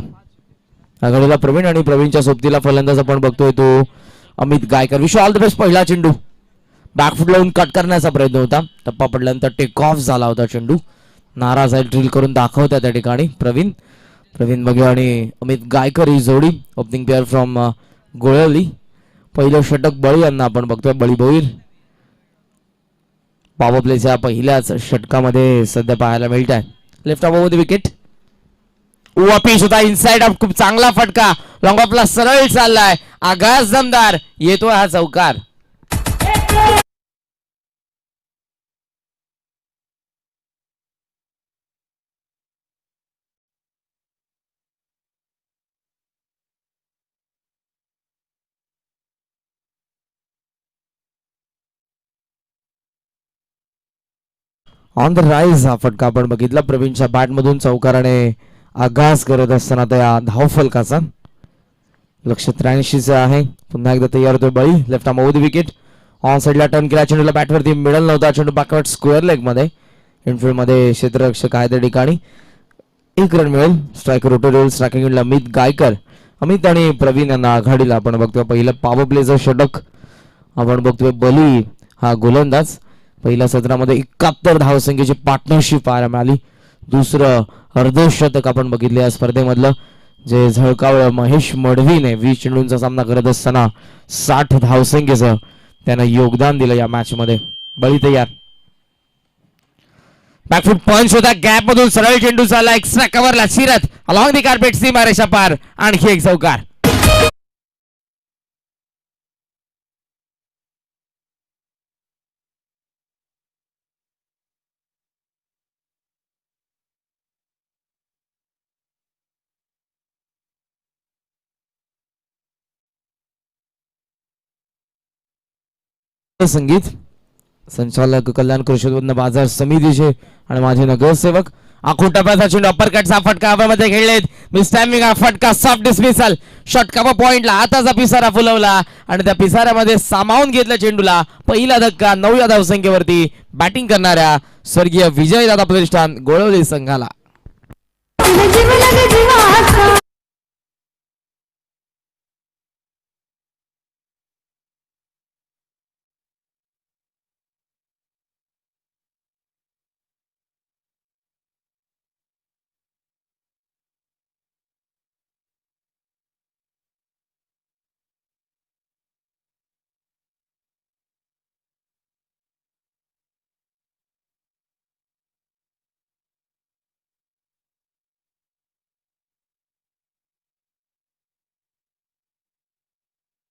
आघाडीला प्रवीण आणि प्रवीणच्या सोबतीला फलंदाज आपण बघतोय तो Amit Gaikar. Wish all the best. पहिला चेंडू बॅकफुट लावून कट करण्याचा प्रयत्न होता, टप्पा पडल्यानंतर टेक ऑफ झाला होता चेंडू. नाराज आहे ड्रिल करून दाखवता त्या ठिकाणी प्रवीण बघे आणि अमित गायकर ही जोडी ओपनिंग प्लेअर फ्रॉम गोळवली. पहिलं षटक बळी यांना आपण बघतोय, बळी भोईर पॉवर प्लेच्या पहिल्याच षटकामध्ये सध्या पाहायला मिळत आहे. Left of over the wicket pitch होता इनसाइड ऑफ, खूप चांगला फटका लॉंग ऑफला सरळ चाललाय, आगास दमदार येतोय हा चौकार. ऑन द राईज हा फटका आपण बघितला प्रवीणच्या बॅट मधून चौकाराने आगास करत असताना त्या धावफलकाचा. लक्ष 83 आहे. पुन्हा एकदा तयार होतोय बळी. Left arm over the wicket on साइडला टर्न केला, चेंडूला बॅटवरती मिडल नव्हता, चेंडू बॅकवर्ड स्क्वेअर लेग मध्ये इनफिल्ड मध्ये क्षेत्ररक्षक आहे त्या ठिकाणी. 1 रन मिळेल. स्ट्रायकर रोटेरियल स्ट्रायकिंग अमित गायकर. अमित आणि प्रवीण यांना आघाडीला आपण बघतोय. पहिलं पॉवर प्लेचं षटक आपण बघतोय, बली हा गोलंदाज. पहिल्या सत्रामध्ये 71 धावसंख्येची पार्टनरशिप पाहायला मिळाली. दुसरं अर्धशतक आपण बघितले या स्पर्धेमधलं, जे झळकावलं महेश मडवीने 20 चेंडूंचा सामना करत असताना 60 धावसंख्येचं त्यानं योगदान दिलं या मॅच मध्ये. बळी तयार. बॅकफूट पंच होता गॅप मधून सरळ चेंडू चालला एक्स्ट्रा कव्हरला शिरत अलॉंग दी कार्पेट सीमारेषा पार आणखी एक चौकार. संगीत संचालक कल्याण कृषी उत्पन्न बाजार समितीचे आणि माझे नगरसेवक आखूड टप्प्याचा चेंडू अपरकटचा फटका हवेमध्ये खेळलेत मिस टायमिंग हा फटका सॉफ्ट डिस्मिसल षटकावा पॉइंटला आताचा पिसारा फुलवला आणि त्या पिसाऱ्यामध्ये सामावून घेतल्या चेंडूला पहिला धक्का 9 धावसंख्येवरती बॅटिंग करणाऱ्या स्वर्गीय विजयदादा प्रतिष्ठान गोळवली संघाला.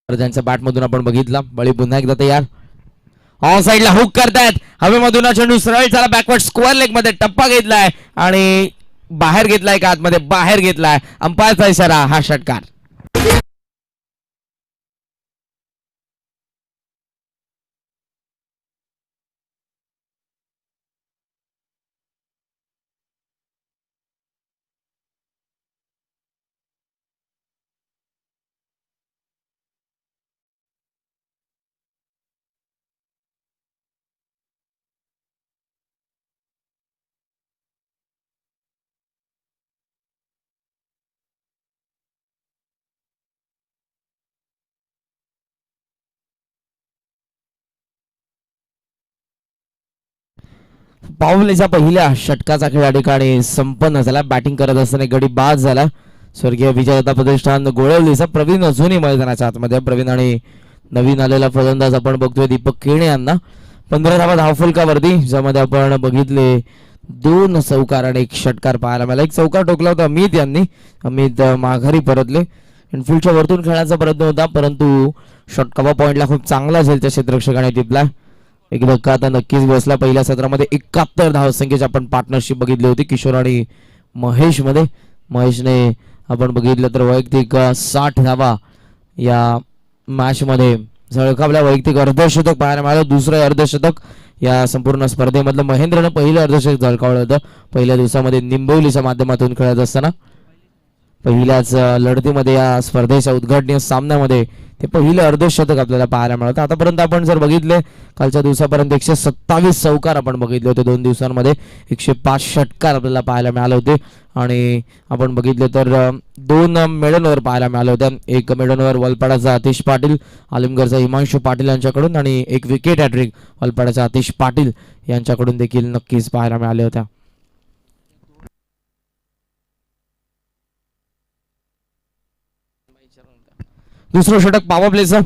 त्यांच्या बॅटमधून आपण बघितला बळी पुन्हा एकदा तयार ऑन साइडला हुक करतायत हवेमधून चेंडू सरळ चला बॅकवर्ड स्क्वेअर लेग मध्ये टप्पा घेतलाय आणि बाहेर घेतलाय का आतमध्ये बाहेर घेतलाय अंपायरचा इशारा हा षटकार. पावलेच्या पहिल्या षटकाचा खेळ या ठिकाणी संपन्न झाला. बॅटिंग करत असताना गडी बाद झाला. स्वर्गीय विजयदत्ता प्रतिष्ठान गोळवलीचा प्रवीण अजूनही मैदानाच्या आतमध्ये. प्रवीण आणि नवीन आलेला फलंदाज आपण बघतोय दीपक केणे यांना 15 धावा धावफलकावरती ज्यामध्ये आपण बघितले 2 चौकार आणि 1 षटकार पाहायला मिळाला. 1 चौकार टोकला होता अमित यांनी. अमित माघारी परतले. इनफिल्डच्या वरतून खेळण्याचा प्रयत्न होता परंतु षटकावा पॉइंटला खूप चांगला झेलच्या क्षेत्ररक्षकाने टिपला. एक धक्का आता नक्कीच बसला. पहिल्या सत्रामध्ये 71 धावसंख्येची आपण पार्टनरशिप बघितली होती किशोर आणि महेश मध्ये. महेशने आपण बघितलं तर वैयक्तिक 60 धावा या मॅच मध्ये झळकावल्या. वैयक्तिक अर्धशतक पाहायला मिळालं. दुसरं अर्धशतक या संपूर्ण स्पर्धेमधलं महेंद्रनं पहिलं अर्धशतक झळकावलं होतं पहिल्या दिवसामध्ये निंबवलीच्या माध्यमातून खेळत असताना. पहिल्याच लढतीमध्ये या स्पर्धेच्या उद्घाटनीय सामन्यामध्ये ते पहिलं अर्धशतक आपल्याला पाहायला मिळतं. आतापर्यंत आपण जर बघितले कालच्या दिवसापर्यंत 127 चौकार आपण बघितले होते 2 दिवसांमध्ये. 105 षटकार आपल्याला पाहायला मिळाले होते आणि आपण बघितले तर 2 मेडन ओव्हर पाहायला मिळाले होते. 1 मेडन ओव्हर वलपाडाचा आतिश पाटील आलिमगडचा हिमांशू पाटील यांच्याकडून आणि 1 विकेट हॅट्रिक वलपाडाचा आतिश पाटील यांच्याकडून देखील नक्कीच पाहायला मिळाले होत्या. दुसरं षटक पॉवर प्लेचं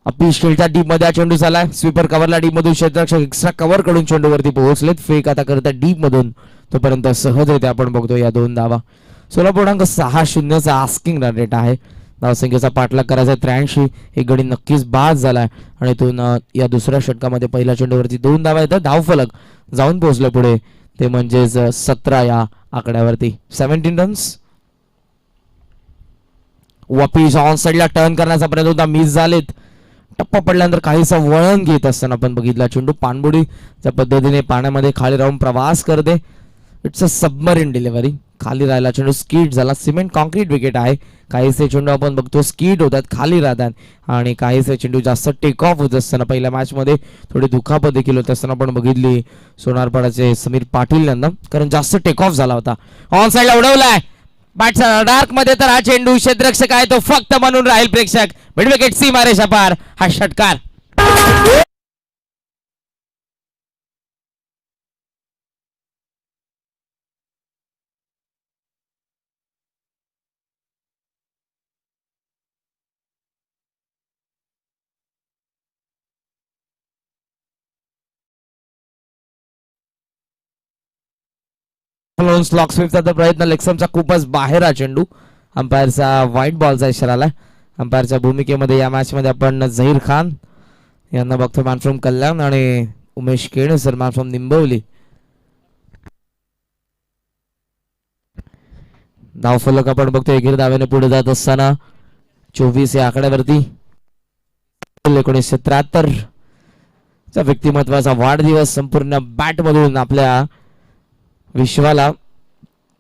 अपीश खेळच्या डीप मध्ये चेंडू झालाय. स्वीपर कव्हरला डीप मधून क्षेत्ररक्षक एक्स्ट्रा कव्हर कडून चेंडू वरती पोहोचलेत. फेक आता करता डीप मधून तोपर्यंत सहजरित्या आपण बघतो या 2 धावा. 16.60चा आस्किंग रन रेट आहे. धावसंख्येचा पाठलाग करायचा 83. एक गडी नक्कीच बाद झालाय आणि इथून या दुसऱ्या षटकामध्ये पहिल्या चेंडूवरती 2 धावा येतात. धावफलक जाऊन पोहोचले पुढे ते म्हणजेच 17 या आकड्यावरती 17 रन्स. वापिस ऑन साइडला टर्न करण्याचा प्रयत्न होता मिस झालेत. टप्पा पडल्यानंतर काहीसा वळण घेत असताना आपण बघितला चेंडू पाणबुडी ज्या पद्धतीने पाण्यामध्ये खाली राहून प्रवास करते. It's a submarine delivery. खाली राहिला चेंडू स्कीड झाला. सिमेंट कॉन्क्रीट विकेट आहे. काहीसे चेंडू आपण बघतो स्कीड होतात खाली राहतात आणि काहीसे चेंडू जास्त टेक ऑफ होत असताना पहिल्या मॅच मध्ये थोडी दुखापत देखील होत असताना आपण बघितली सोनारपाडाचे समीर पाटील यांना कारण जास्त टेक ऑफ झाला होता. ऑन साइडला उडवलाय बॅटचा डार्क मध्ये तर हा चेंडू क्षेत्ररक्षक आहे तो फक्त म्हणून राहील प्रेक्षक. मिड विकेट सीमारेषा पार हा षटकार. स्लॉक स्वीपचा तर प्रयत्न लेक्समचा खूपच बाहेर हा चेंडू. अंपायरचा व्हाईट बॉलचा इशारा आलाय. अंपायरच्या भूमिकेमध्ये या मॅच मध्ये आपण झहीर खान यांना बघतो, मॅन फ्रॉम कल्याण, आणि Umesh Kene sir man from निंबवली. धावफलक आपण बघतो एकीर धावेने पुढे जात असताना 24 या आकड्यावरती. 1973 चा व्यक्तिमत्वाचा वाढदिवस संपूर्ण बॅट मधून आपल्या विश्वाला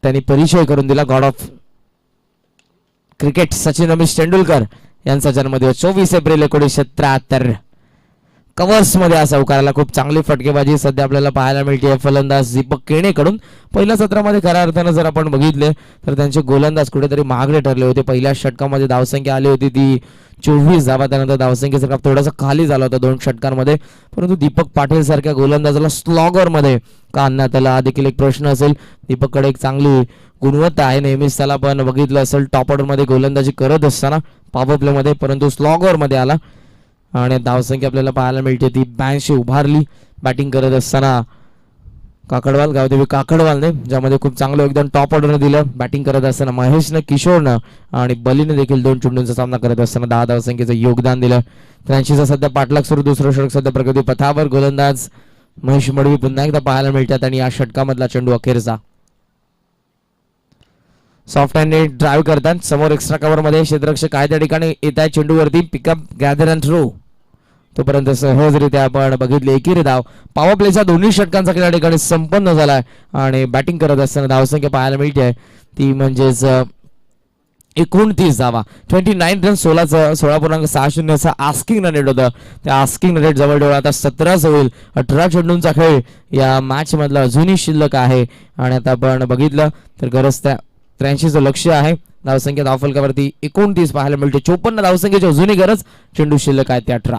त्यांनी परिचय करून दिला. God of cricket Sachin Ramesh Tendulkar यांचा जन्मदिवस 24 एप्रिल 1973. कव्हर्स मध्ये असा उकाराला खूप चांगली फटकेबाजी सध्या आपल्याला पाहायला मिळते फलंदाज दीपक केणे कडून. पहिल्या सत्रामध्ये खऱ्या अर्थानं जर आपण बघितले तर त्यांचे गोलंदाज कुठेतरी महागडे ठरले होते. पहिल्या षटकामध्ये धावसंख्या आली होती ती 24 धावा. त्यानंतर धावसंख्येचा ग्राफ थोडासा खाली झाला होता 2 षटकांमध्ये. परंतु दीपक पाटील सारख्या गोलंदाजाला स्लॉगर मध्ये का आणण्यात आला हा देखील एक प्रश्न असेल. दीपककडे एक चांगली गुणवत्ता आहे. नेहमीच त्याला आपण बघितलं असेल टॉप ऑर्डर मध्ये गोलंदाजी करत असताना पॉवर प्ले मध्ये, परंतु स्लॉगर मध्ये आला आणि धावसंख्या आपल्याला पाहायला मिळते ती 82 उभारली. बॅटिंग करत असताना काकडवाल, गावदेवी काकडवालने, ज्यामध्ये खूप चांगलं एकदम टॉप ऑर्डरने दिलं. बॅटिंग करत असताना महेशनं, किशोरनं आणि बलीने देखील 2 चेंडूंचा सामना करत असताना 10 धावसंख्येचं योगदान दिलं. 83चा सध्या पाठलाग सुरू. दुसरं षटक सध्या प्रगती पथावर. गोलंदाज महेश मडवी पुन्हा एकदा पाहायला मिळतात आणि या षटकामधला चेंडू अखेरचा. सॉफ्ट हँडने ड्राईव्ह करतात. समोर एक्स्ट्रा कव्हर मध्ये क्षेत्ररक्षक आहे त्या ठिकाणी येत आहे चेंडूवरती. Pickup, gather and throw. तोपर्यंत सहजरित्या आपण बघितले एकेरी धाव. पॉवर प्लेचा दोन्ही षटकांचा खेळ या ठिकाणी संपन्न झालाय आणि बॅटिंग करत असताना धावसंख्या पाहायला मिळते ती म्हणजेच 29 धावा. 29 रन. 16.60 आस्किंग रन रेट होतं. त्या आस्किंग रेट जवळजवळ आता 17 होईल. 18 चेंडूंचा खेळ या मॅच मधला अजूनही शिल्लक आहे आणि आता आपण बघितलं तर गरज त्या 83चं लक्ष्य आहे. धावसंख्या धावफलकावरती 29 पाहायला मिळते. 54 धावसंख्येची अजूनही गरज. चेंडू शिल्लक आहे ते 18.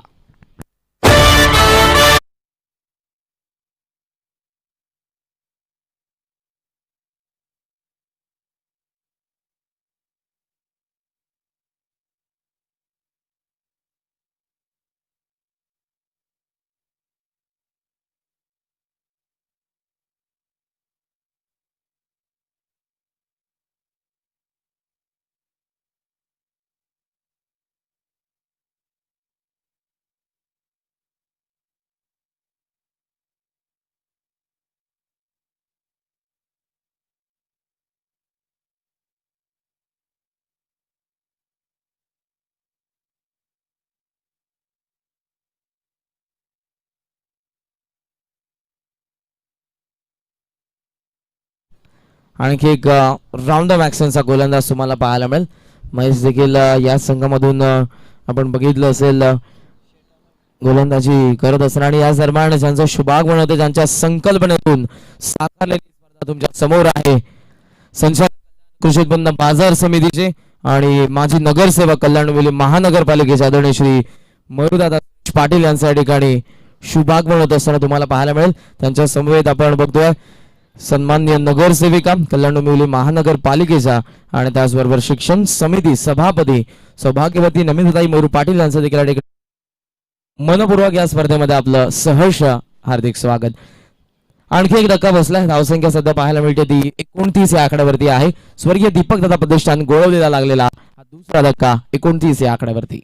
आणखी एक राऊंड द मॅक्सनचा गोलंदाज तुम्हाला पाहायला मिळेल. महेश देखील या संघामधून आपण बघितलं असेल गोलंदाजी करत असताना आणि या दरम्यान ज्यांचं शुभागमन होतं, ज्यांच्या संकल्पनेतून साकारलेली स्पर्धा तुमच्या समोर आहे. संचालक कृषी उत्पन्न बाजार समितीचे आणि माजी नगरसेवक कल्याण डोंबिवली महानगरपालिकेचे आदरणीय श्री मरुदादा पाटील यांच्या या ठिकाणी शुभागमन होत असताना तुम्हाला पाहायला मिळेल. त्यांच्या समवेत आपण बघतोय सन्माननीय नगरसेविका कल्याण डोंबिवली महानगरपालिकेचा आणि त्याचबरोबर शिक्षण समिती सभापती सौभाग्यवती नमिताताई मयूर पाटील यांचं देखील मनपूर्वक या स्पर्धेमध्ये आपलं सहर्ष हार्दिक स्वागत. आणखी एक धक्का बसलाय. धावसंख्या सध्या पाहायला मिळते ती 29 या आकड्यावरती आहे. स्वर्गीय दीपक दादा प्रतिष्ठान गोळवलेला लागलेला हा दुसरा धक्का 29 या आकड्यावरती.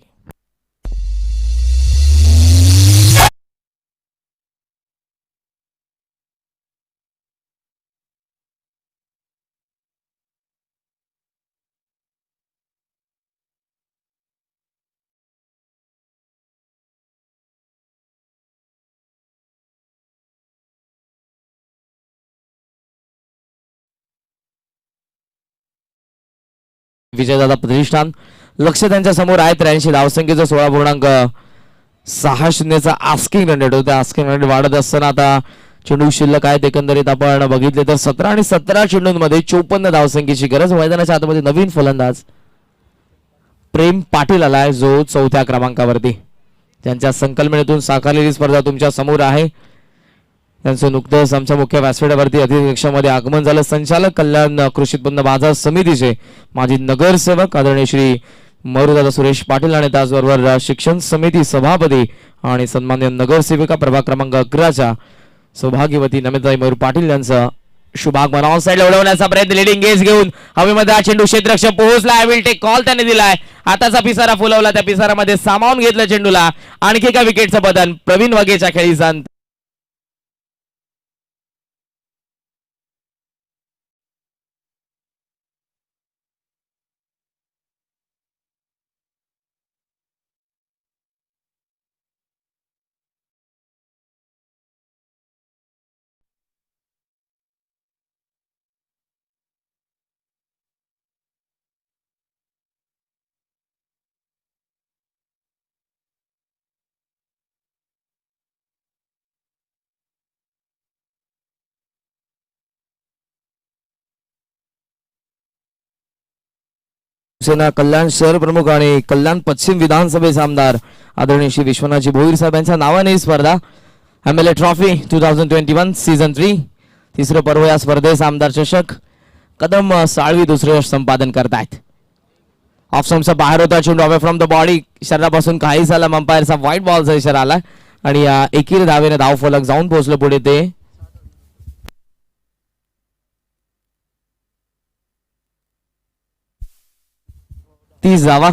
विजयदादा प्रतिष्ठान लक्ष त्यांच्या समोर आहे. 83 धावसंख्येचं 16.60 आस्किंग रन रेट होतं. आस्किंग रन रेट वाढत असताना आता चेंडू शिल्लक आहेत. एकंदरीत आपण बघितले तर 17 आणि 17 चेंडूंमध्ये 54 धावसंख्येची गरज. मैदानाच्या आतमध्ये नवीन फलंदाज प्रेम पाटील आलाय जो 4थ्या क्रमांकावरती. त्यांच्या संकल्पनेतून साकारलेली स्पर्धा तुमच्या समोर आहे. त्यांचं नुकतंच आमच्या मुख्य व्यासपीठावरती अतिथी कक्षामध्ये आगमन झालं. संचालक कल्याण कृषी उत्पन्न बाजार समितीचे माजी नगरसेवक आदरणीय श्री मरुदादा सुरेश पाटील आणि त्याचबरोबर शिक्षण समिती सभापती आणि सन्मान्य नगरसेविका प्रभाग क्रमांक 11च्या सौभाग्यवती नमिताताई मयूर पाटील यांचं शुभाग मनॉन साईड उडवण्याचा प्रयत्न लिडिंग गेज घेऊन हवेमध्ये हा चेंडू क्षेत्ररक्षक पोहोचला. आय विल टेक कॉल त्याने दिलाय. आताचा पिसारा फुलवला. त्या पिसारामध्ये सामावून घेतलं चेंडूला. आणखी एका विकेटचं बदल प्रवीण वगेच्या खेळीचा. शिवसेना कल्याण शहर प्रमुख आणि कल्याण पश्चिम विधानसभेचे आमदार आदरणीय श्री विश्वनाथजी भोईर साहेब यांच्या नावाने ही स्पर्धा MLA ट्रॉफी 2021 सीझन 3 तिसरं पर्व या स्पर्धेचा आमदार चषक कदम साळवी दुसरे संपादन करतायत. ऑफ स्टंपचा बाहेर होता चेंडू अवे फ्रॉम द बॉडी. शरीरापासून काही झाला. अंपायरचा व्हाईट बॉलचा इशारा आला आणि या एकीर धावेने धाव फलक जाऊन पोहोचलं पुढे ते 30 धावा.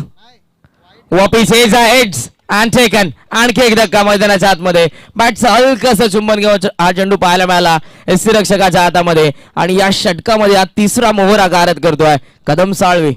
वापिस हेड्स अँड टेकन. आणखी एक धक्का मैदानाच्या आतमध्ये. बॅटचं हलकसं चुंबन घेऊन हा चेंडू पाहायला मिळाला एससी रक्षकाच्या हातामध्ये आणि या षटकामध्ये हा तिसरा मोहरा गारद करतोय कदम साळवी.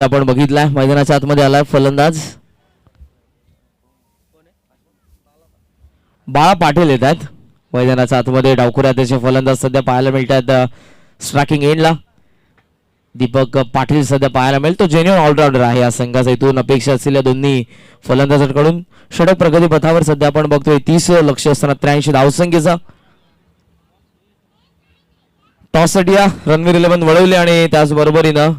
आपण बघितलाय मैदानाच्या आतमध्ये आलाय फलंदाज बाळा पाटील येत आहेत मैदानाच्या आतमध्ये. डावखुऱ्या त्याचे फलंदाज सध्या पाहायला मिळतात स्ट्रायकिंग एंडला. दीपक पाटील सध्या पाहायला मिळेल. तो जेन्युइन ऑलराऊंडर आहे या संघाचा. इथून अपेक्षा असलेल्या दोन्ही फलंदाजांकडून षटक प्रगती पथावर सध्या आपण बघतोय 30 लक्ष असताना 83 धावसंख्येचा. टॉससाठी रणवीर 11 वळवले आणि त्याचबरोबरीनं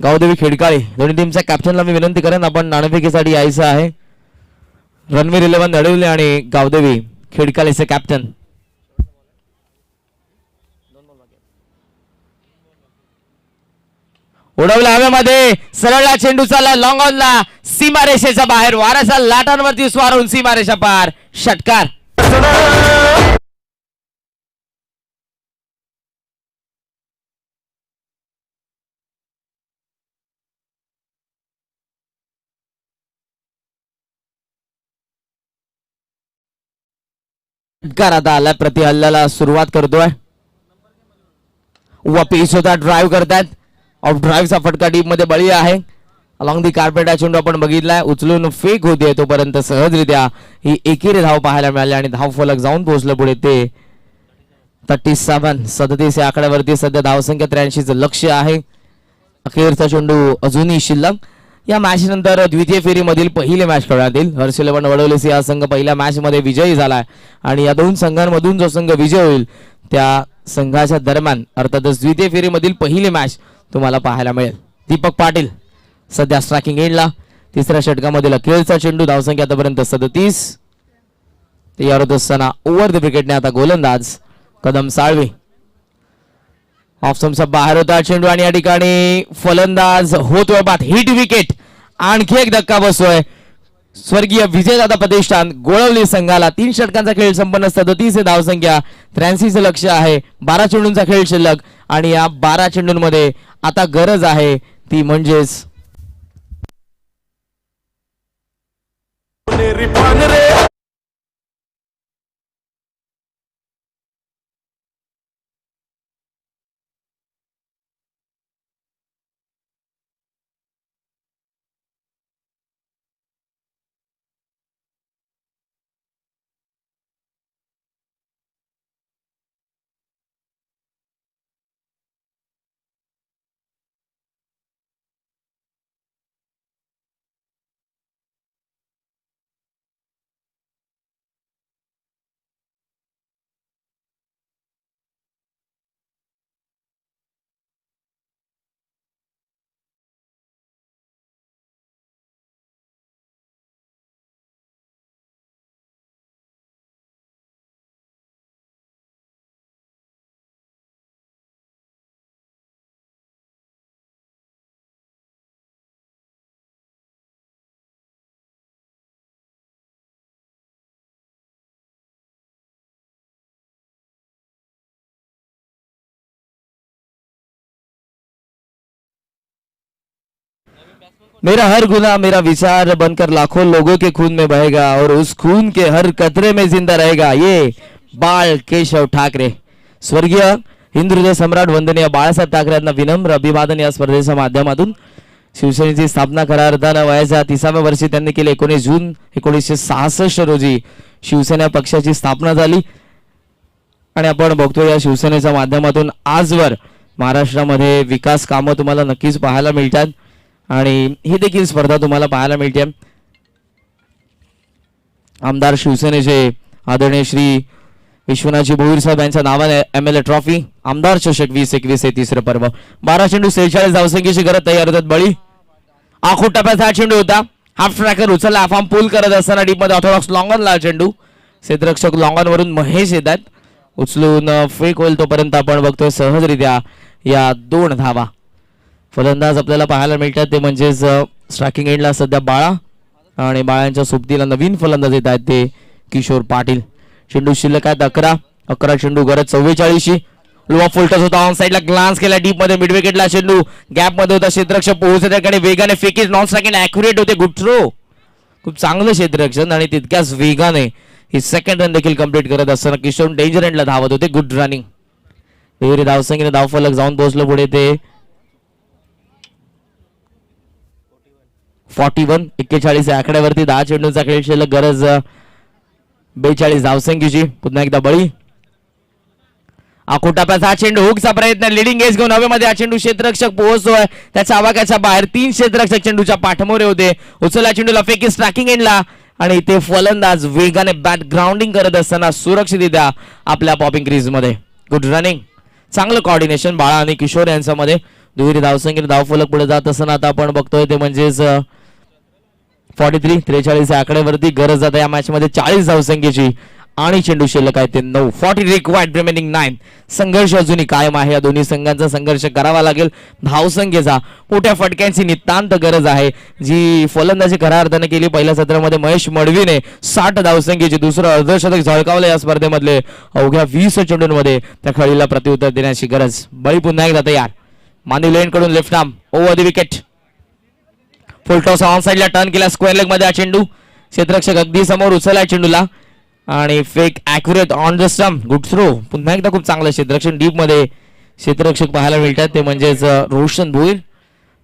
गावदेवी खेडकाळे दोन्ही टीमच्या कॅप्टनला मी विनंती करेन आपण नाणेफेकीसाठी यायचं आहे. रणवीर 11 अडवले आणि गावदेवी खेडकाळेचे कॅप्टन. उडवला हवेमध्ये सरळला चेंडू चालला लॉंग ऑनला सीमारेषेच्या बाहेर. वाराचा लाटांवरती स्वार होऊन सीमारेषा पार. षटकार. षटकार आता आला. प्रति हल्ल्याला सुरुवात करतोय. वापिस होता ड्राईव्ह करतात. ऑफ ड्राईव्हचा फटका डीप मध्ये बळी आहे. अलॉंग दी कार्पेट हा चेंडू आपण बघितलाय. उचलून फेक होते तोपर्यंत सहजरित्या ही एकेरी धाव पाहायला मिळाली आणि धाव फलक जाऊन पोहोचलं पुढे ते 37 या आकड्यावरती सध्या धावसंख्या 83चं लक्ष आहे. अखेरचा चेंडू अजूनही शिल्लक. या मॅच नंतर द्वितीय फेरीमधील पहिली मॅच खेळण्यात येईल. हर्ष 11 वडवलेसी हा संघ पहिल्या मॅच मध्ये विजयी झालाय आणि या दोन संघांमधून जो संघ विजय होईल त्या संघाच्या दरम्यान अर्थातच द्वितीय फेरीमधील पहिली मॅच तुम्हाला पाहायला मिळेल. दीपक पाटील सध्या स्ट्रायकिंग एंडला. तिसऱ्या षटकामधील अखेरचा चेंडू. धावसंख्या आतापर्यंत 37. तयार होत असताना ओव्हर द विकेटने आता गोलंदाज कदम साळवे. ऑफ स्टंपचा बाहेर होता चेंडू आणि या ठिकाणी फलंदाज होतोय बाद. Hit wicket. आणखी एक धक्का बसतोय. स्वर्गीय विजयदादा प्रतिष्ठान गोळवली संघाला 3 षटकांचा खेळ संपन्न. 37 धावसंख्या 83चं लक्ष आहे. 12 चेंडूंचा खेळ शिल्लक आणि या 12 चेंडूंमध्ये आता गरज आहे ती म्हणजेच मेरा हर गुना मेरा विचार बनकर लाखों लोगों के खून में बहेगा और उस खून के हर कतरे में जिंदा रहेगा ये बाळ केशव ठाकरे. स्वर्गीय हिंदू हृदय सम्राट वंदनीय बाळासाहेब ठाकरे यांना विनम्र अभिवादन. या स्पर्धेच्या माध्यमातून शिवसेनेची स्थापना खऱ्या अर्थानं वयाच्या 30व्या वर्षी त्यांनी केले. 19 जून 1966 रोजी शिवसेना पक्षाची स्थापना झाली आणि आपण बघतो या शिवसेनेच्या माध्यमातून आजवर महाराष्ट्रामध्ये विकास कामं तुम्हाला नक्कीच पाहायला मिळतात आणि ही देखील स्पर्धा तुम्हाला पाहायला मिळते. आमदार शिवसेनेचे आदरणीय श्री विश्वनाथजी भोईर साहेब यांच्या नावाने MLA ट्रॉफी आमदार चषक 2021 हे तिसरं पर्व. 12 चेंडू 46 धावसंख्येची गरज तयार होतात. बळी आखूड टप्प्याचा हा चेंडू होता. हाफ ट्रॅकर उचलला. फॉर्म पूल करत असताना डीप मध्ये ऑर्थोडॉक्स लॉंगॉनला चेंडू. क्षेत्ररक्षक लॉंगॉन वरून महेश येतात. उचलून फेक होईल तोपर्यंत आपण बघतोय सहजरित्या या 2 धावा. फलंदाज आपल्याला पाहायला मिळतात ते म्हणजेच स्ट्रायकिंग एंडला सध्या बाळा आणि बाळांच्या सोबतीला नवीन फलंदाज येत आहेत ते किशोर पाटील. चेंडू शिल्लक आहेत 11 चेंडू गरज 44. लोवा फुलटस होता. ऑन साइडला ग्लान्स केला. डीप मध्ये मिड विकेटला चेंडू गॅप मध्ये होता. क्षेत्ररक्षक पोहोचण्याकडे वेगाने फेकीज नॉन स्ट्रायकिंग ऍक्युरेट होते. Good throw. खूप चांगलं क्षेत्ररक्षण आणि तितक्याच वेगाने ही सेकंड रन देखील कंप्लीट करत असताना किशोर डेंजर एंडला धावत होते. Good running. वेगळी धावसंख्येने धावफलक जाऊन पोहोचलो पुढे ते 41 41 या आकड्यावरती 10 चेंडूंचा खेळ शिल्लक गरज 42 धावसंख्येची. पुन्हा एकदा बळी आखूड टप्प्याचा हा चेंडू हुकचा प्रयत्न लिडिंग एज घेऊन हवेमध्ये हा चेंडू क्षेत्ररक्षक पोहोचतोय त्याच्या आवाक्याच्या बाहेर. 3 क्षेत्ररक्षक चेंडूच्या पाठमोरे होते. उचलला चेंडूला फेकी स्ट्रायकिंग एंडला आणि ते फलंदाज वेगाने बॅट ग्राउंडिंग करत असताना सुरक्षितरित्या आपल्या पॉपिंग क्रीज मध्ये. Good running. चांगलं कॉर्डिनेशन बाळा आणि किशोर यांच्यामध्ये. दुहेरी धावसंख्येने धावफलक पुढे जात असताना आता आपण बघतोय ते म्हणजेच 43 या आकड्यावरती गरज जाते या मॅच मध्ये 40 धावसंख्येची आणि चेंडू शिल्लक आहे ते 9. 40 रिक्वायर्ड रिमेनिंग 9. संघर्ष अजूनही कायम आहे. या दोन्ही संघांचा संघर्ष करावा लागेल. धावसंख्येचा मोठ्या फटक्यांची नितांत गरज आहे जी फलंदाजी खऱ्या अर्थाने केली. पहिल्या सत्रामध्ये महेश मडवीने 60 धावसंख्येची दुसरं अर्धशतक झळकावलं या स्पर्धेमधले. अवघ्या 20 चेंडूंमध्ये त्या खेळीला प्रत्युत्तर देण्याची गरज. बळी पुन्हा एकदा तयार. मानी लेन कडून left arm over the wicket. Full toss on साइडला टर्न केला. स्क्वेअर लेग मध्ये हा चेंडू. क्षेत्ररक्षक अगदी समोर उचलला चेंडूला आणि फेक accurate on the stump. Good throw. पुन्हा एकदा खूप चांगलं क्षेत्ररक्षण. डीप मध्ये क्षेत्ररक्षक पाहायला मिळतात ते म्हणजेच रोशन भोईर.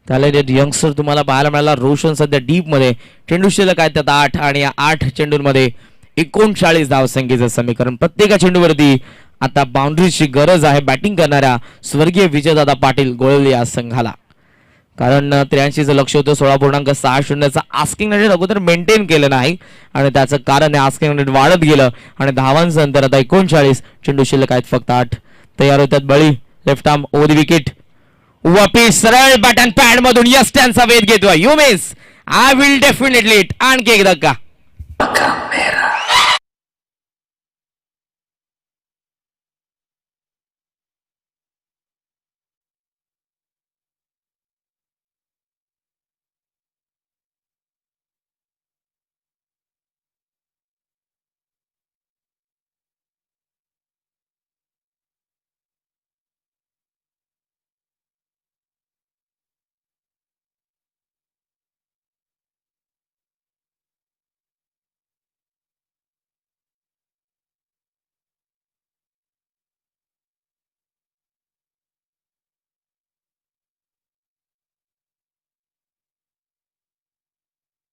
टॅलेंटेड यंगस्टर तुम्हाला पाहायला मिळाला. रोशन सध्या डीप मध्ये. चेंडू शिल्लक आहेत त्यात 8 आणि या 8 चेंडूंमध्ये 39 धावसंख्येचं समीकरण. प्रत्येका चेंडूवरती आता बाउंड्रीची गरज आहे बॅटिंग करणाऱ्या स्वर्गीय विजयदादा पाटील गोळवली या संघाला. कारण 83चं लक्ष होतं. 16.60चा आस्किंग रेट अगोदर मेंटेन केलं नाही आणि त्याचं कारण आहे आस्किंग रेट वाढत गेलं आणि धावांचं अंतर आता 39. चेंडू शिल्लक आहेत फक्त 8. तयार होतात बळी. Left arm over the wicket. वापिस सरळ बॅटन पॅड मधून यस त्यांचा वेध घेतोय. You miss I will definitely it. आणखी एक धक्का.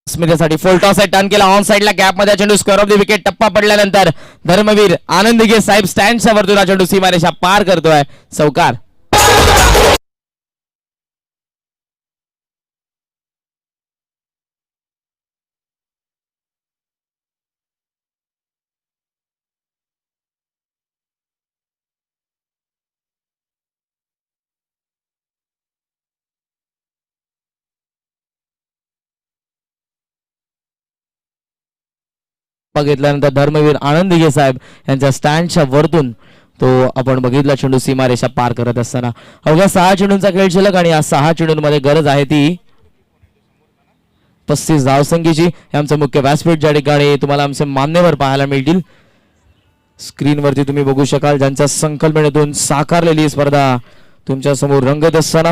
स्मिथसाठी फुल टॉस आहे. टर्न केला. ऑन साइडला गॅप मध्ये चेंडू स्क्वेअर ऑफ द विकेट. टप्पा पडल्यानंतर धर्मवीर आनंदगे साहेब स्टँडच्या वरतून हा चेंडू सीमारेषा पार करतोय. चौकार. बघितल्यानंतर धर्मवीर आनंदगे साहेब यांच्या स्टँडच्या वरतून तो आपण बघितला चेंडू सीमारेषा पार करत असताना. अवघ्या 6 चेंडूंचा खेळ शिल्लक आणि या 6 चेंडूंमध्ये गरज आहे ती 35 धावसंख्येची. आमचं मुख्य व्यासपीठ ज्या ठिकाणी तुम्हाला आमचे मान्यवर पाहायला मिळतील स्क्रीनवरती तुम्ही बघू शकाल ज्यांच्या संकल्पनेतून साकारलेली स्पर्धा तुमच्या समोर रंगत असताना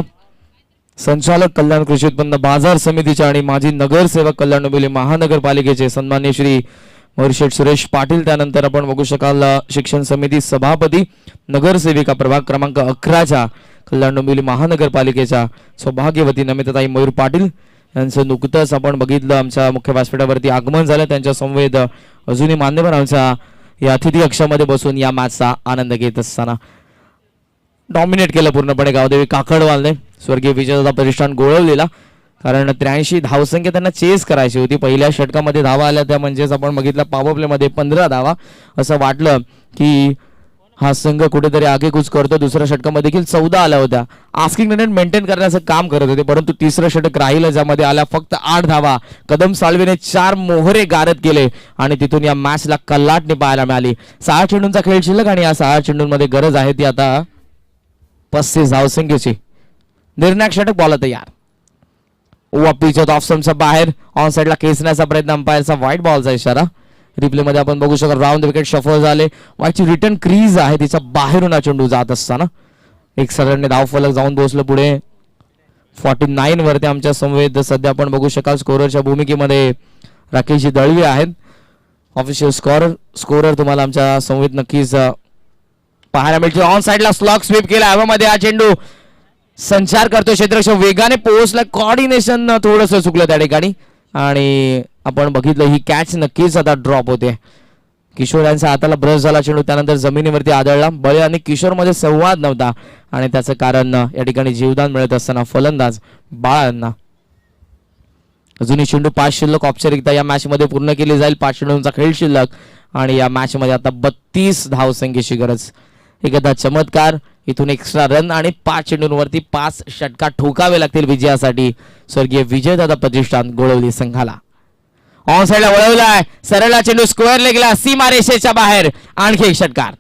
संचालक कल्याण कृषी उत्पन्न बाजार समितीचे आणि माजी नगरसेवक कल्याण डोंबिवली महानगरपालिकेचे सन्माननीय श्री मोरशेठ सुरेश पाटील, त्यानंतर आपण बघू शकाल शिक्षण समिती सभापती नगरसेविका प्रभाग क्रमांक 11च्या कल्याण डोंबिवली महानगरपालिकेच्या सौभाग्यवती नमिताताई मयूर पाटील यांचं नुकतंच आपण बघितलं आमच्या मुख्य व्यासपीठावरती आगमन झालं. त्यांच्या संवेद अजूनही मान्यवर आमच्या या अतिथी कक्षामध्ये बसून या मॅचचा आनंद घेत असताना डॉमिनेट केलं पूर्णपणे गावदेवी काकडवालने स्वर्गीय विजयदादा प्रतिष्ठान गोळवलेला, कारण 83 धावसंख्या त्यांना चेस करायची होती. पहिल्या षटकामध्ये धावा आल्या त्या म्हणजेच आपण बघितलं पॉवर प्ले मध्ये 15 धावा. असं वाटलं की हा संघ कुठेतरी आगेकूच करतो. दुसऱ्या षटकामध्ये देखील 14 आल्या होत्या. आस्किंग रेट मेंटेन करण्याचं काम करत होते, परंतु तिसरं षटक राहिलं ज्यामध्ये आल्या फक्त 8 धावा. कदम साळवेने 4 मोहरे गारद केले आणि तिथून या मॅचला कल्लाटणी पाहायला मिळाली. 6 चेंडूंचा खेळ शिल्लक आणि या 6 चेंडूंमध्ये गरज आहे ती आता 35 धावसंख्येची. निर्णायक षटक बॉल तयार. पिचत ऑफ स्टंपच्या बाहेर ऑन साइडला खेचण्याचा प्रयत्न, अंपायरचा व्हाईट बॉलचा इशारा. रिप्ले मध्ये आपण बघू शकतो राऊंड विकेट शफल झाले. व्हाईटची रिटर्न क्रीज आहे तिच्या बाहेरून हा चेंडू जात असताना एक सरळने धाव फलक जाऊन पोहोचलं पुढे 49 वरती. आमच्या संवेद सध्या आपण बघू शकाल स्कोररच्या भूमिकेमध्ये राकेशजी दळवी आहेत. ऑफिशियल स्कोरर तुम्हाला आमच्या संवेद नक्कीच पाहायला मिळते. ऑन साइडला स्लॉग स्वीप केला हवेमध्ये हा चेंडू संचार करतो क्षेत्ररक्षक वेगाने पोहोचला. कॉर्डिनेशन थोडंसं चुकलं त्या ठिकाणी आणि आपण बघितलं ही कॅच नक्कीच आता ड्रॉप होते. किशोर यांच्या हाताला ब्रश झाला चेंडू, त्यानंतर जमिनीवरती आदळला. बळे आणि किशोर मध्ये संवाद नव्हता आणि त्याचं कारण या ठिकाणी जीवदान मिळत असताना फलंदाज बाळांना. अजूनही चेंडू 5 शिल्लक औपचारिकता या मॅच मध्ये पूर्ण केली जाईल. 5 चेंडूंचा खेळ शिल्लक आणि या मॅच मध्ये आता 32 धावसंख्येची गरज. एखादा चमत्कार, इथून एक्स्ट्रा रन आणि 5 चेंडूंवरती 5 षटका ठोकावे लागतील विजयासाठी स्वर्गीय विजयदादा प्रतिष्ठान गोळवली संघाला. ऑन साइडला वळवलाय, सरळला चेंडू स्क्वेअर लेगला सीमा रेषेच्या बाहेर. आणखी एक षटकार.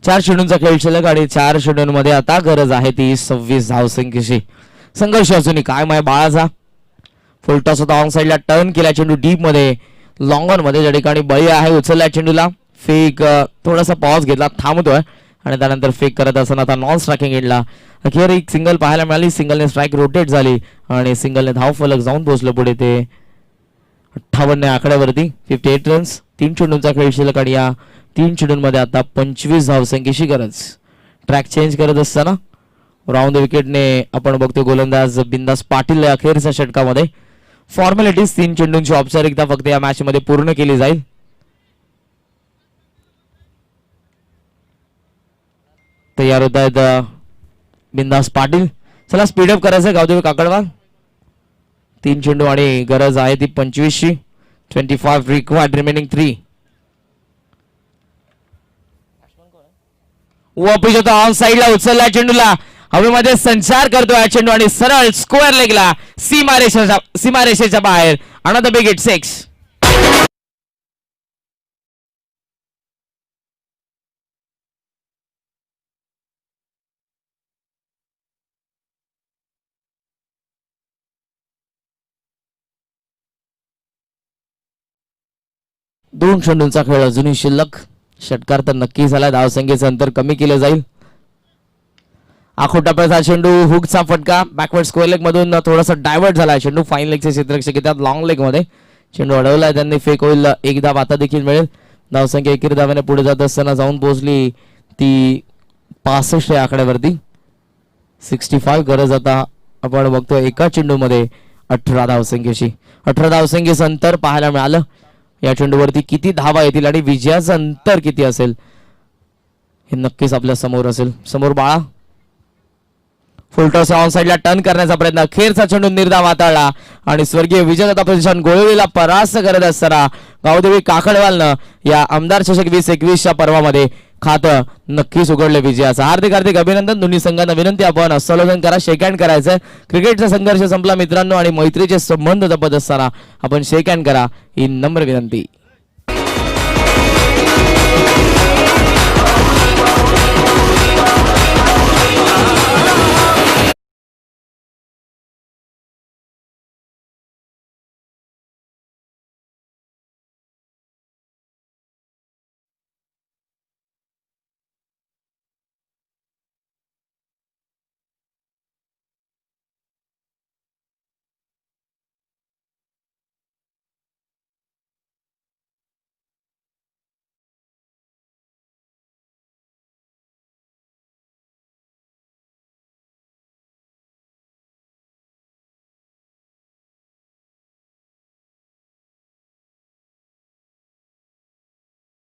चार चेंडूंचा खेळ शिल्लक आणि 4 चेंडूंमध्ये आता गरज आहे ती 26 धावसंख्येची. संघर्ष अजूनही काय माय बाळाचा. फुलटॉस होता, ऑन साइडला टर्न केला चेंडू डीप मध्ये लॉंग ऑन मध्ये, ज्या ठिकाणी बळी आहे उचलला चेंडूला. फेक थोडासा पॉज घेतला, थांबतोय आणि त्यानंतर फेक करत असताना आता नॉन स्ट्रायकिंग एंडला अखेर एक सिंगल पाहायला मिळाली. सिंगलने स्ट्राईक रोटेट झाली आणि सिंगलने धाव फलक जाऊन पोहोचलं पुढे ते 58 आकड्यावरती. 58 रन्स. 3 चेंडूंचा खेळ शिल्लक आणि या 3 चेंडूंमध्ये आता 25 धावसंख्येची गरज. ट्रॅक चेंज करत असताना राऊंड विकेटने आपण बघतो गोलंदाज बिंदास पाटील अखेरच्या षटकामध्ये. फॉर्मॅलिटीज 3 चेंडूंची औपचारिकता फक्त या मॅच मध्ये पूर्ण केली जाईल. तयार होत आहेत बिंदास पाटील. चला स्पीडअप करायचं गावदेवी काकडवाल. 3 चेंडू आणि गरज आहे ती 25ची. 25 रिक्वायर्ड, रिमेनिंग 3. वापिस होता ऑन साइडला उचलला चेंडूला हवेमध्ये संचार करतो हा चेंडू आणि सरळ स्क्वेअर लेगला सीमा रेषेच्या बाहेर. Another big hit 6. दोन चेंडूंचा खेळ अजूनही शिल्लक. षटकार तर नक्की झाला. धावसंख्येचं अंतर कमी केलं जाईल. आखोटापळचा चेंडू हुकचा फटका बॅकवर्ड स्क्वेअर लेग मधून थोडासा डायव्हर्ट झाला चेंडू. फाईन लेगचे क्षेत्ररक्षक येतात लॉंग लेग मध्ये. चेंडू अडवलाय त्यांनी. फेक होईल, एक धाव आता देखील मिळेल. धावसंख्या एकेरी धाव्याने पुढे जात असताना जाऊन पोहोचली ती 65 या आकड्यावरती. 65 गरज आता आपण बघतो एका चेंडूमध्ये 18 धावसंख्येची. 18 धावसंख्येचं अंतर पाहायला मिळालं. या चेंडूवरती किती धावा येतील आणि विजयाचं अंतर किती असेल हे नक्कीच आपल्या समोर असेल. समोर बाळा. फुलटॉस ऑन साइडला टर्न करण्याचा प्रयत्न. अखेरचा चेंडू निर्धाव हाताळला आणि स्वर्गीय विजयदादा प्रतिष्ठान गोळवलीला परास्त करत असताना गावदेवी काकडवालनं या आमदार चषक 2021 च्या पर्वामध्ये खातं नक्कीच उघडले विजयाचं. हार्दिक हार्दिक अभिनंदन. दोन्ही संघांना विनंती, आपण संलोधन करा, शेक हँड करायचंय. क्रिकेटचा संघर्ष संपला मित्रांनो आणि मैत्रीचे संबंध जपत असताना आपण शेक हँड करा ही नम्र विनंती.